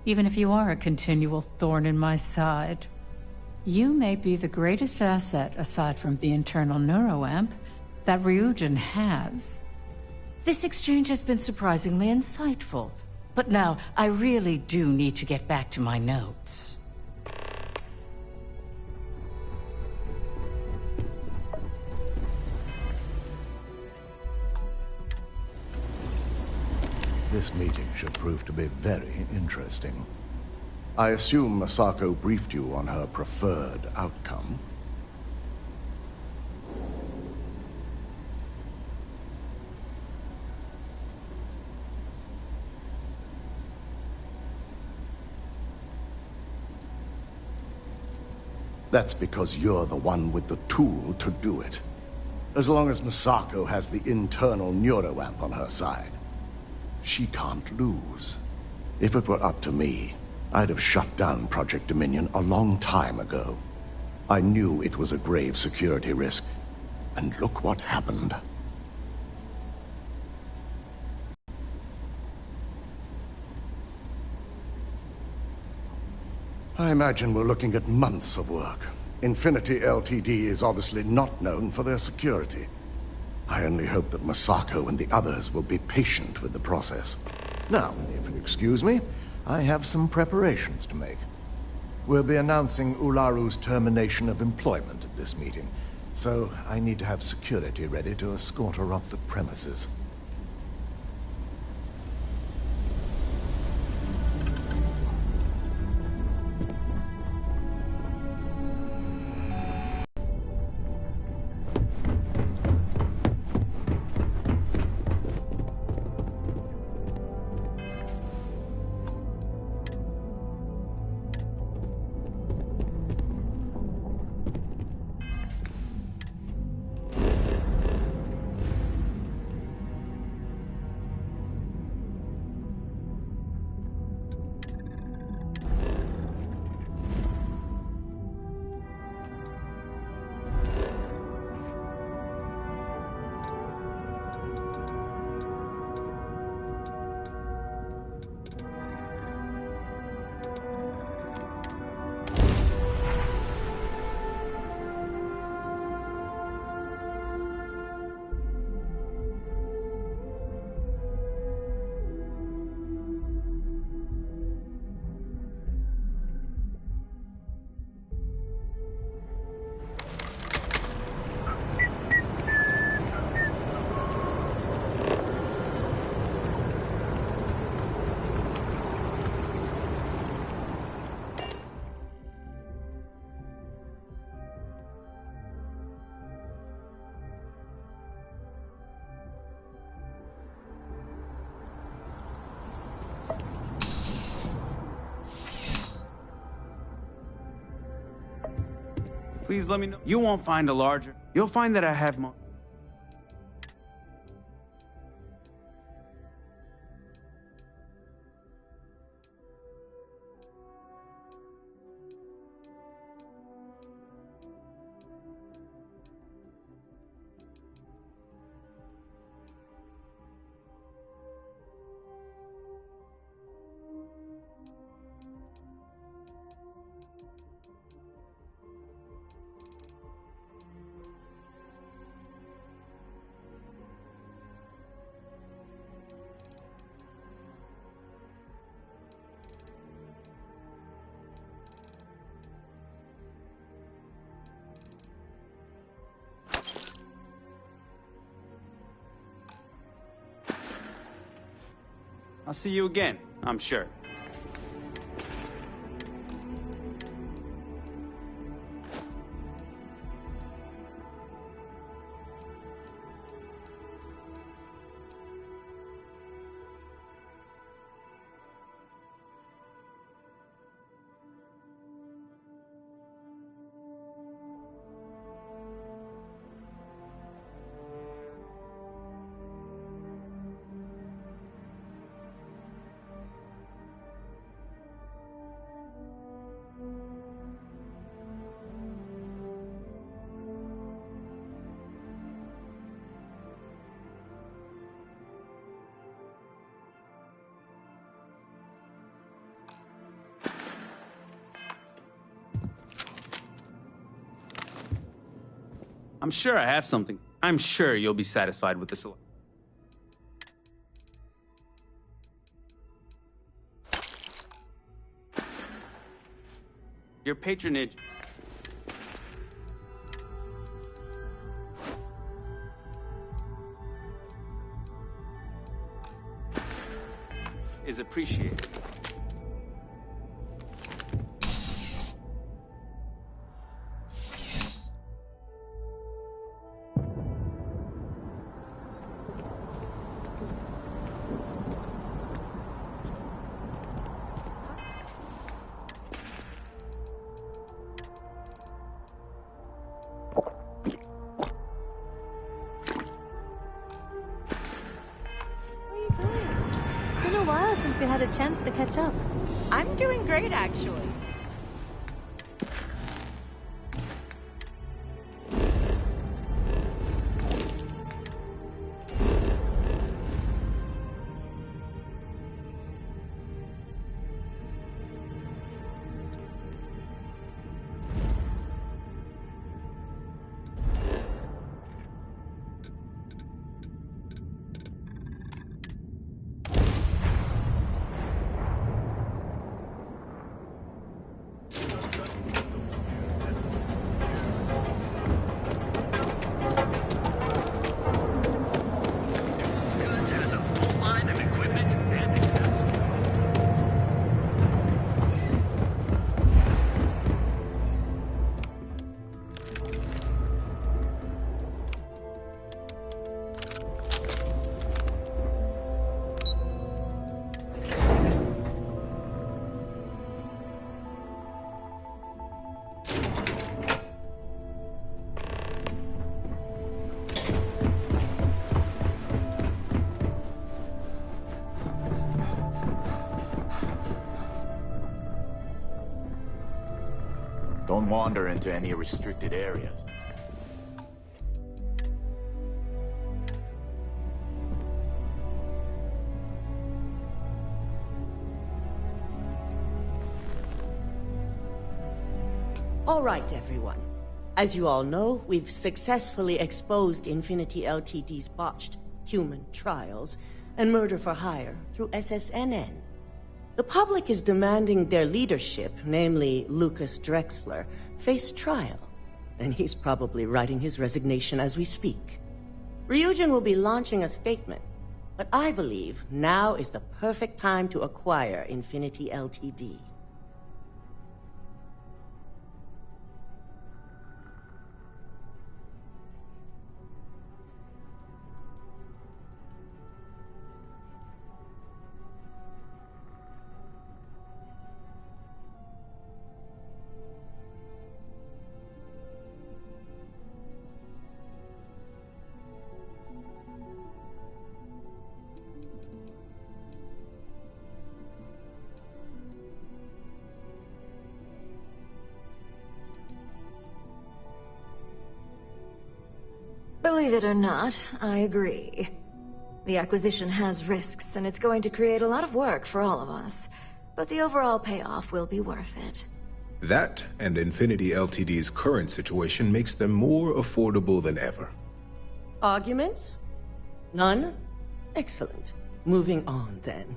even if you are a continual thorn in my side. You may be the greatest asset, aside from the internal neuroamp, that Ryujin has. This exchange has been surprisingly insightful, but now I really do need to get back to my notes. This meeting should prove to be very interesting. I assume Masako briefed you on her preferred outcome. That's because you're the one with the tool to do it. As long as Masako has the internal neuroamp on her side, she can't lose. If it were up to me, I'd have shut down Project Dominion a long time ago. I knew it was a grave security risk, and look what happened. I imagine we're looking at months of work. Infinity Ltd is obviously not known for their security. I only hope that Masako and the others will be patient with the process. Now, if you'll excuse me, I have some preparations to make. We'll be announcing Ularu's termination of employment at this meeting, so I need to have security ready to escort her off the premises. Please let me know. You won't find a larger. You'll find that I have more. I'll see you again, I'm sure. I'm sure I have something. I'm sure you'll be satisfied with this. Your patronage is appreciated. We had a chance to catch up. I'm doing great, actually. Don't wander into any restricted areas. All right, everyone. As you all know, we've successfully exposed Infinity Ltd's botched human trials and murder for hire through SSNN. The public is demanding their leadership, namely Lucas Drexler, face trial, and he's probably writing his resignation as we speak. Ryujin will be launching a statement, but I believe now is the perfect time to acquire Infinity Ltd. Believe it or not, I agree. The acquisition has risks, and it's going to create a lot of work for all of us. But the overall payoff will be worth it. That and Infinity Ltd's current situation makes them more affordable than ever. Arguments? None? Excellent. Moving on, then.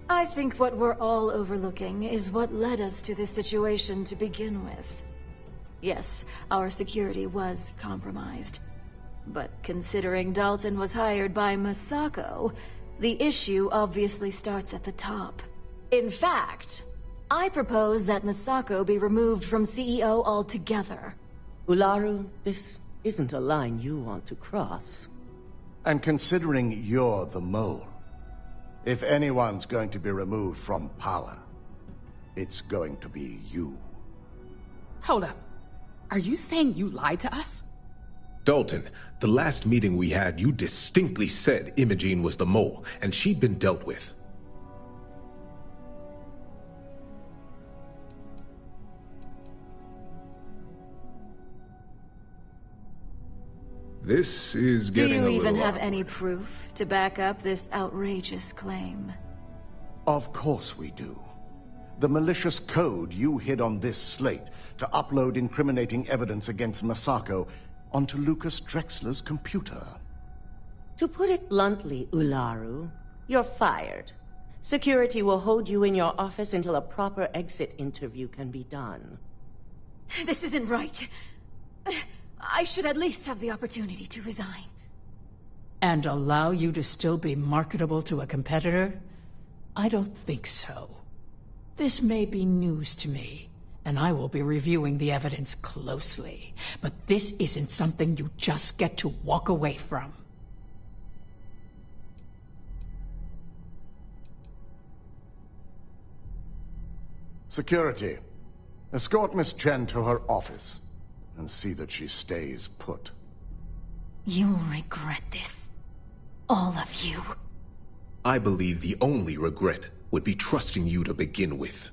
I think what we're all overlooking is what led us to this situation to begin with. Yes, our security was compromised. But considering Dalton was hired by Masako, The issue obviously starts at the top. In fact, I propose that Masako be removed from CEO altogether. Ularu, this isn't a line you want to cross. And considering you're the mole, if anyone's going to be removed from power, it's going to be you. Hold up. Are you saying you lied to us? Dalton, the last meeting we had, you distinctly said Imogene was the mole, and she'd been dealt with. This is getting a Do little you even have awkward. any proof to back up this outrageous claim? Of course we do. The malicious code you hid on this slate to upload incriminating evidence against Masako onto Lucas Drexler's computer. To put it bluntly, Ularu, you're fired. Security will hold you in your office until a proper exit interview can be done. This isn't right. I should at least have the opportunity to resign. And allow you to still be marketable to a competitor? I don't think so. This may be news to me, and I will be reviewing the evidence closely. But this isn't something you just get to walk away from. Security, escort Miss Chen to her office and see that she stays put. You'll regret this. All of you. I believe the only regret would be trusting you to begin with.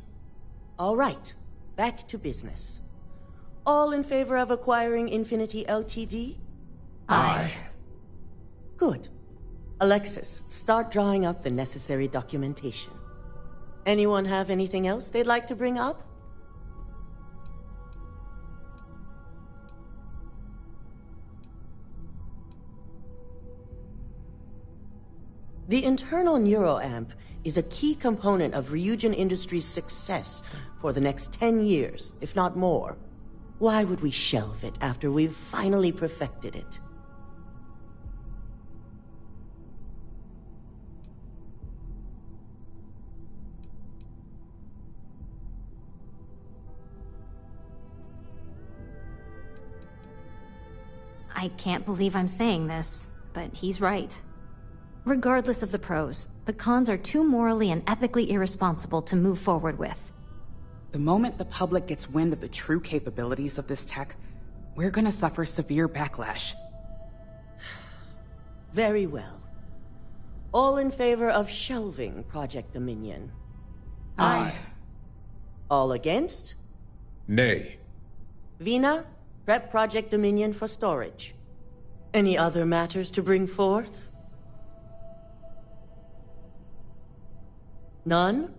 All right, back to business. All in favor of acquiring Infinity Ltd? Aye. Good. Alexis, start drawing up the necessary documentation. Anyone have anything else they'd like to bring up? The internal neuroamp is a key component of Ryujin Industries' success for the next 10 years, if not more. Why would we shelve it after we've finally perfected it? I can't believe I'm saying this, but he's right. Regardless of the pros, the cons are too morally and ethically irresponsible to move forward with. The moment the public gets wind of the true capabilities of this tech, we're gonna suffer severe backlash. Very well. All in favor of shelving Project Dominion? Aye. All against? Nay. Vina, prep Project Dominion for storage. Any other matters to bring forth? None?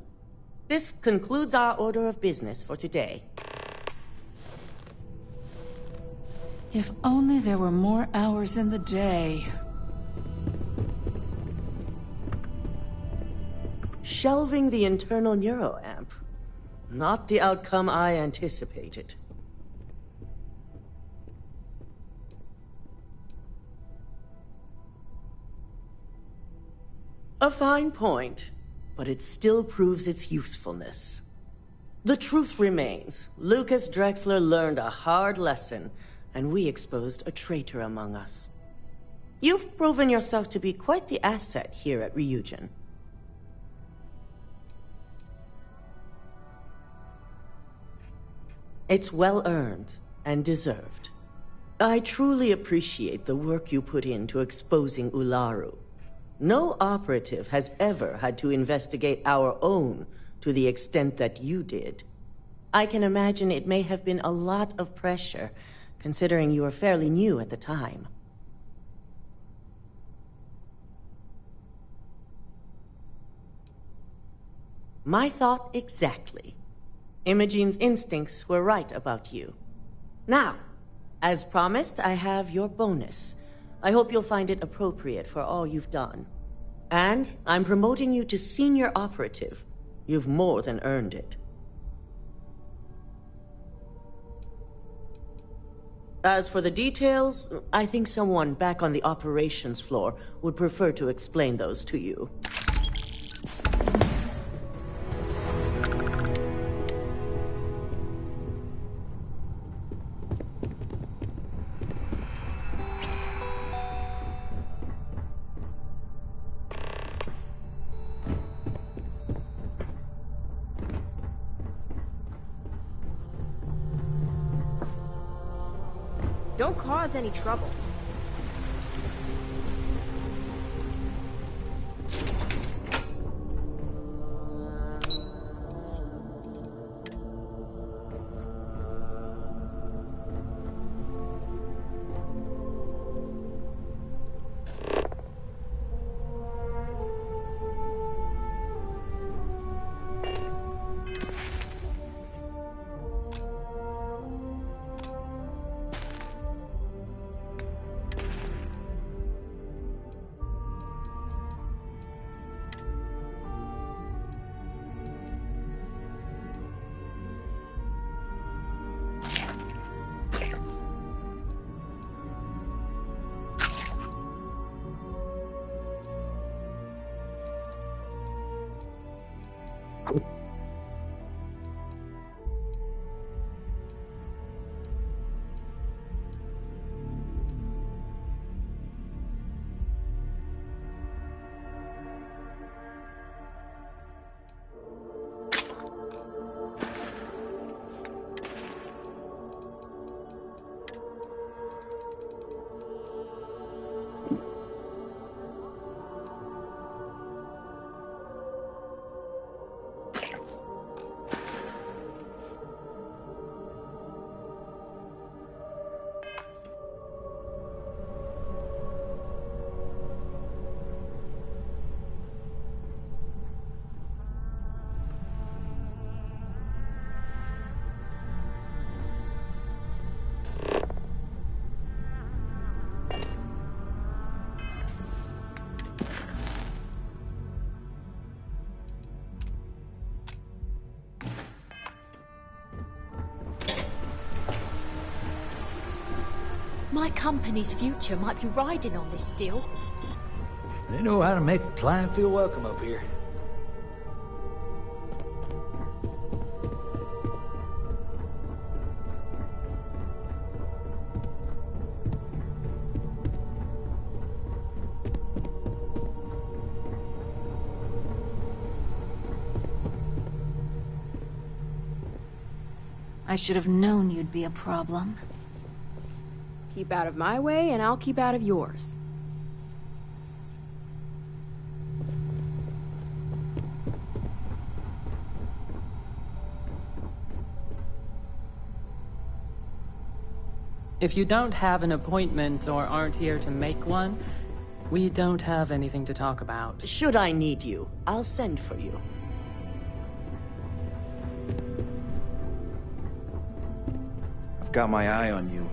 This concludes our order of business for today. If only there were more hours in the day. Shelving the internal neuroamp. Not the outcome I anticipated. A fine point, but it still proves its usefulness. The truth remains, Lucas Drexler learned a hard lesson, and we exposed a traitor among us. You've proven yourself to be quite the asset here at Ryujin. It's well earned and deserved. I truly appreciate the work you put into exposing Ularu. No operative has ever had to investigate our own to the extent that you did. I can imagine it may have been a lot of pressure, considering you were fairly new at the time. My thought exactly. Imogene's instincts were right about you. Now, as promised, I have your bonus. I hope you'll find it appropriate for all you've done. And I'm promoting you to senior operative. You've more than earned it. As for the details, I think someone back on the operations floor would prefer to explain those to you. Don't cause any trouble. My company's future might be riding on this deal. They know how to make a client feel welcome up here. I should have known you'd be a problem. Keep out of my way, and I'll keep out of yours. If you don't have an appointment or aren't here to make one, we don't have anything to talk about. Should I need you, I'll send for you. I've got my eye on you.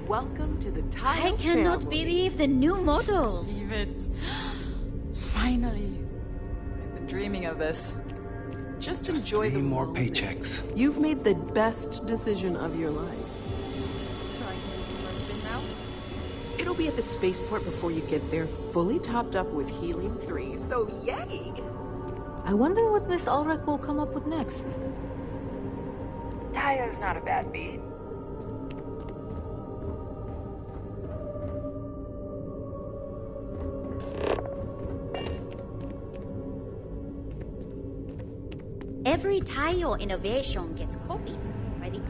welcome to the Tile I cannot family. believe the new models. Believe it. Finally. I've been dreaming of this. Just enjoy the more moment. paychecks. You've made the best decision of your life. So I can leave for a spin now? It'll be at the spaceport before you get there, fully topped up with helium-3, so yay! I wonder what Miss Ulrich will come up with next. Taya's not a bad beat. Every tile innovation gets copied by the...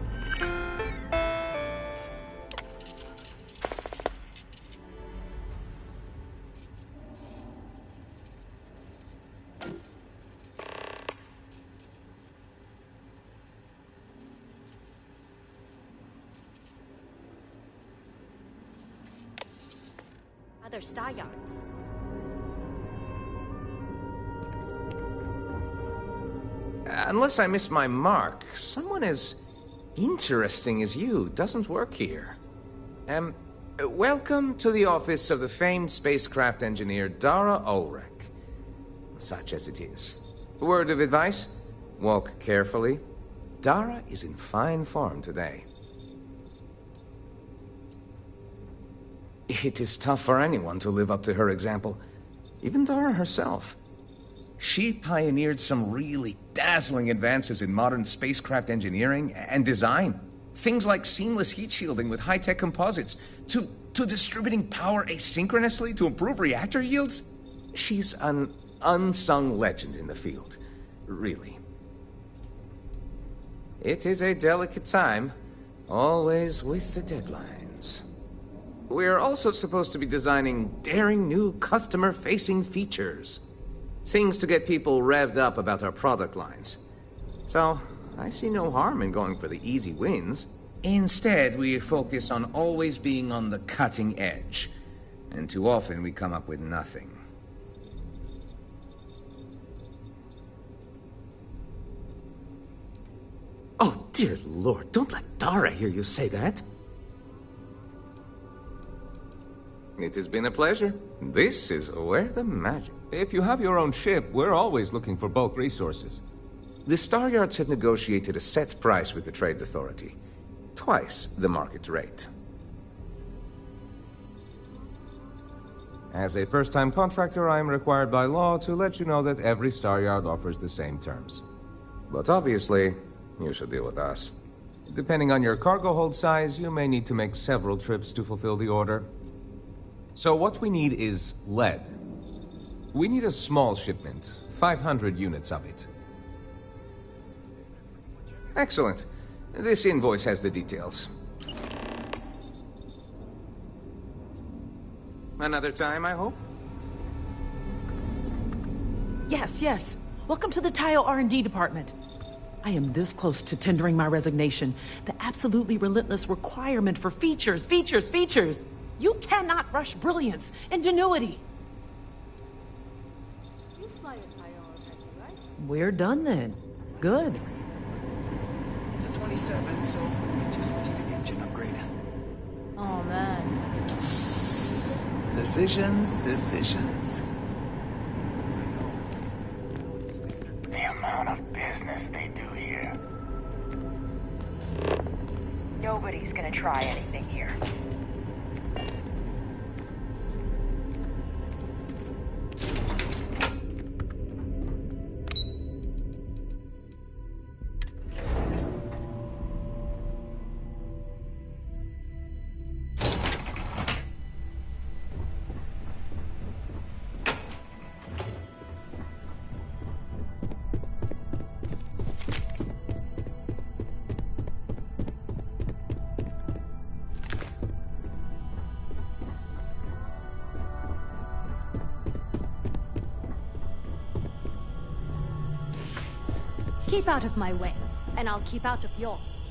other star yards. Unless I miss my mark, someone as interesting as you doesn't work here. Welcome to the office of the famed spacecraft engineer Dara Ulrich. Such as it is. Word of advice? Walk carefully. Dara is in fine form today. It is tough for anyone to live up to her example. Even Dara herself. She pioneered some really dazzling advances in modern spacecraft engineering and design. Things like seamless heat shielding with high-tech composites, to distributing power asynchronously to improve reactor yields. She's an unsung legend in the field, really. It is a delicate time, always with the deadlines. We're also supposed to be designing daring new customer-facing features. Things to get people revved up about our product lines. So, I see no harm in going for the easy wins. Instead, we focus on always being on the cutting edge. And too often we come up with nothing. Oh, dear Lord, don't let Dara hear you say that. It has been a pleasure. This is where the magic... If you have your own ship, we're always looking for bulk resources. The Star Yards have negotiated a set price with the Trade Authority. Twice the market rate. As a first-time contractor, I am required by law to let you know that every Star Yard offers the same terms. But obviously, you should deal with us. Depending on your cargo hold size, you may need to make several trips to fulfill the order. So what we need is lead. We need a small shipment, 500 units of it. Excellent. This invoice has the details. Another time, I hope? Yes, yes. Welcome to the Tile R&D department. I am this close to tendering my resignation. The absolutely relentless requirement for features, features, features. You cannot rush brilliance, ingenuity. We're done then. Good. It's a 27, so we just missed the engine upgrade. Oh, man. Decisions. The amount of business they do here. Nobody's gonna try anything here. Keep out of my way, and I'll keep out of yours.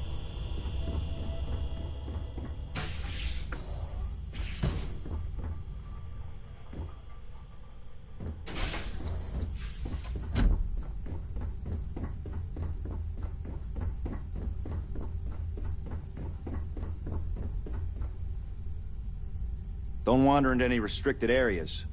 Don't wander into any restricted areas.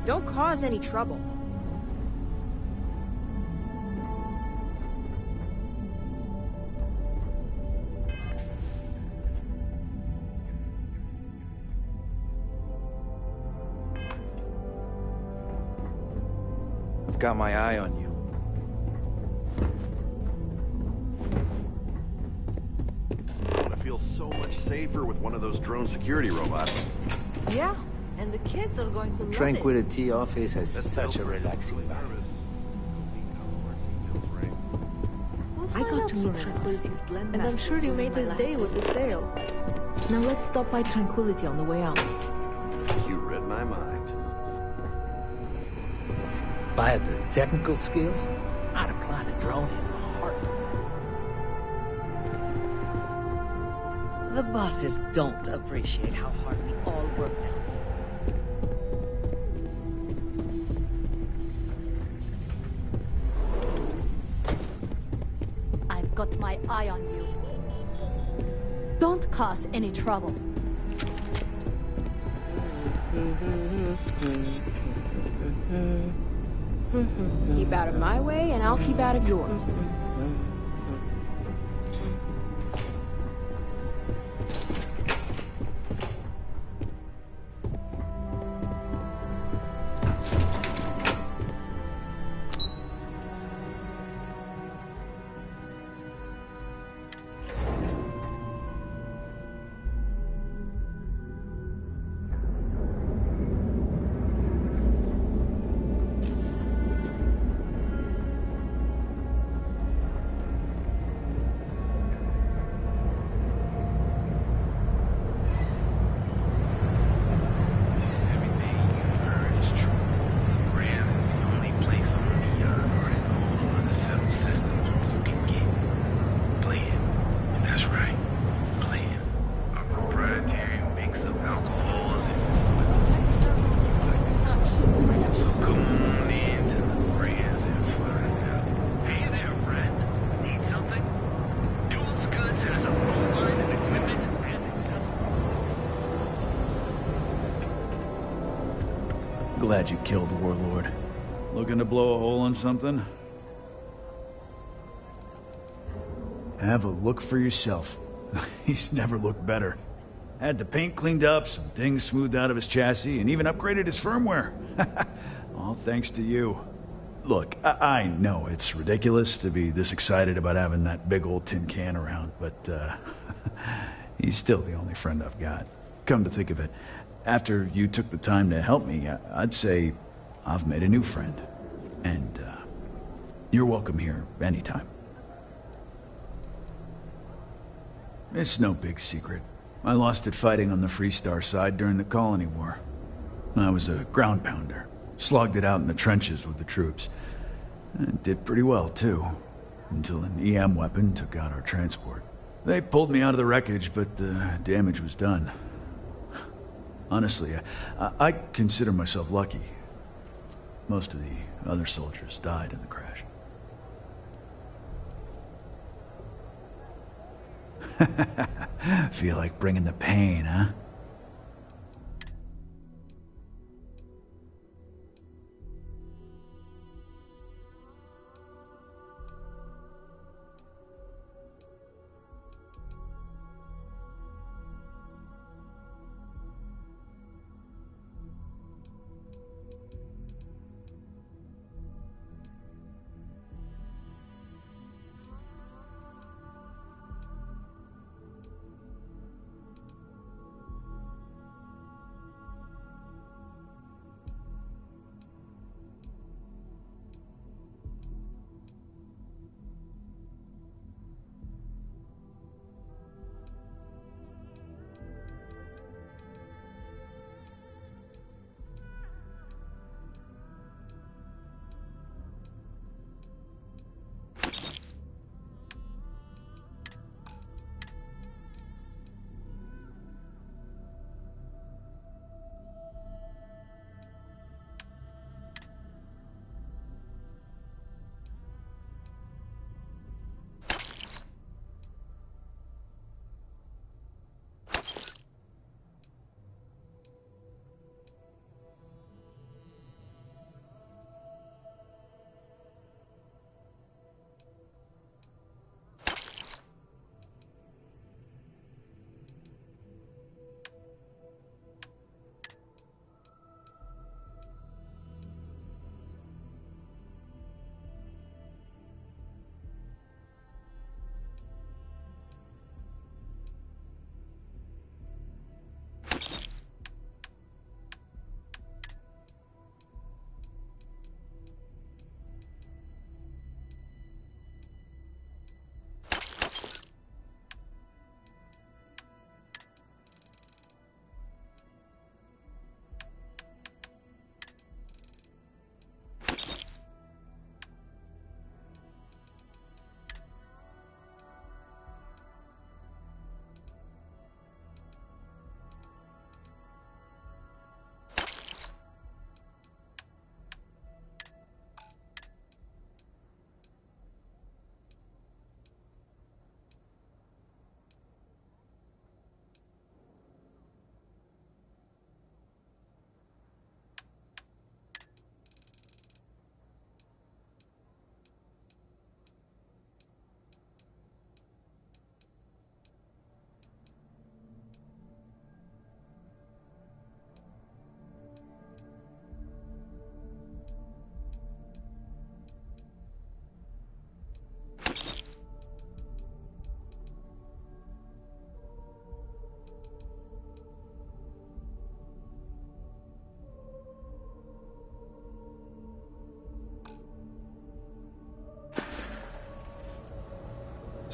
Don't cause any trouble. I've got my eye on you. I'm gonna feel so much safer with one of those drone security robots. Yeah, and the kids are going to love it. Tranquility office has such a relaxing vibe. I got to meet Tranquility's blend and I'm sure you made his day with the sale. Now let's stop by Tranquility on the way out. You read my mind. If I had the technical skills, I'd apply the drone in a heartbeat. The bosses don't appreciate how hard we all worked out. I've got my eye on you. Don't cause any trouble. Keep out of my way, and I'll keep out of yours. Glad you killed Warlord. Looking to blow a hole in something? Have a look for yourself. He's never looked better. Had the paint cleaned up, some things smoothed out of his chassis, and even upgraded his firmware. All thanks to you. Look, I know it's ridiculous to be this excited about having that big old tin can around, but he's still the only friend I've got. Come to think of it, after you took the time to help me, I'd say I've made a new friend. And you're welcome here anytime. It's no big secret. I lost it fighting on the Freestar side during the Colony War. I was a ground pounder. Slogged it out in the trenches with the troops. And did pretty well, too. Until an EM weapon took out our transport. They pulled me out of the wreckage, but the damage was done. Honestly, I consider myself lucky. Most of the other soldiers died in the crash. Feel like bringing the pain, huh?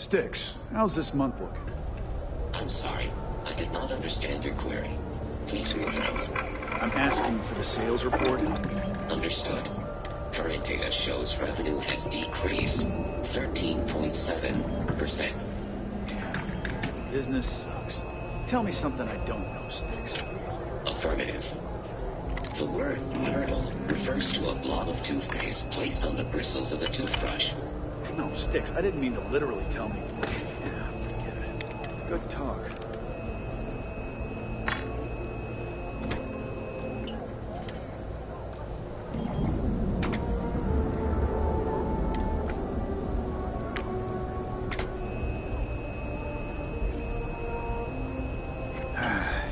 Styx, how's this month looking? I'm sorry. I did not understand your query. Please rephrase. I'm asking for the sales report. Understood. Current data shows revenue has decreased 13.7%. Business sucks. Tell me something I don't know, Styx. Affirmative. The word myrtle refers to a blob of toothpaste placed on the bristles of a toothbrush. No, Styx, I didn't mean to literally tell me. Yeah, forget it. Good talk.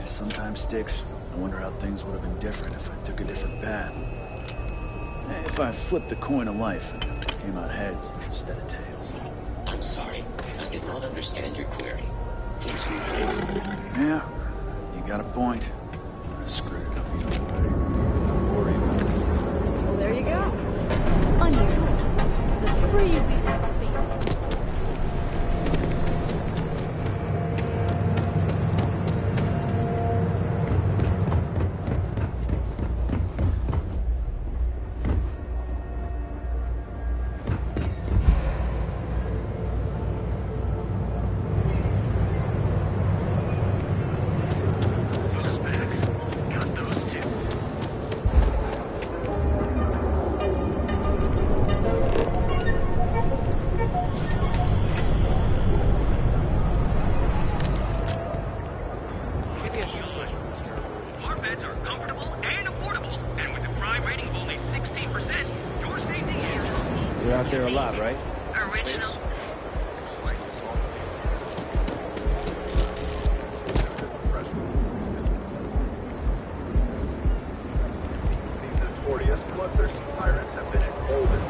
Sometimes, Styx, I wonder how things would have been different if I took a different path. If I flipped the coin of life and it came out heads instead of tails. I'm sorry. I did not understand your query. Please rephrase. Yeah, you got a point. I screwed it up either way. Don't worry about it. Well, there you go. Onion. The free-wheeling spaces. You're out there a lot, right? Original. Plus there's some pirates have been emboldened.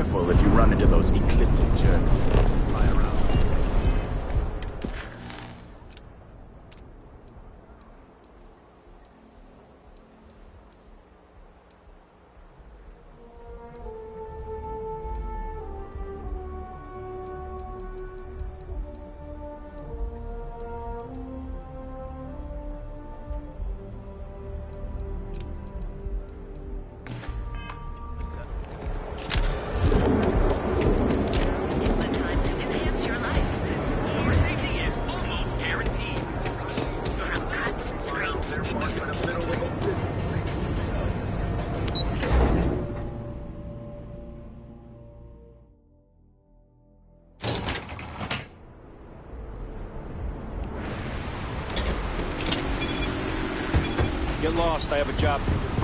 careful if you run into those ecliptic jerks. Fly around. Get lost, I have a job to do.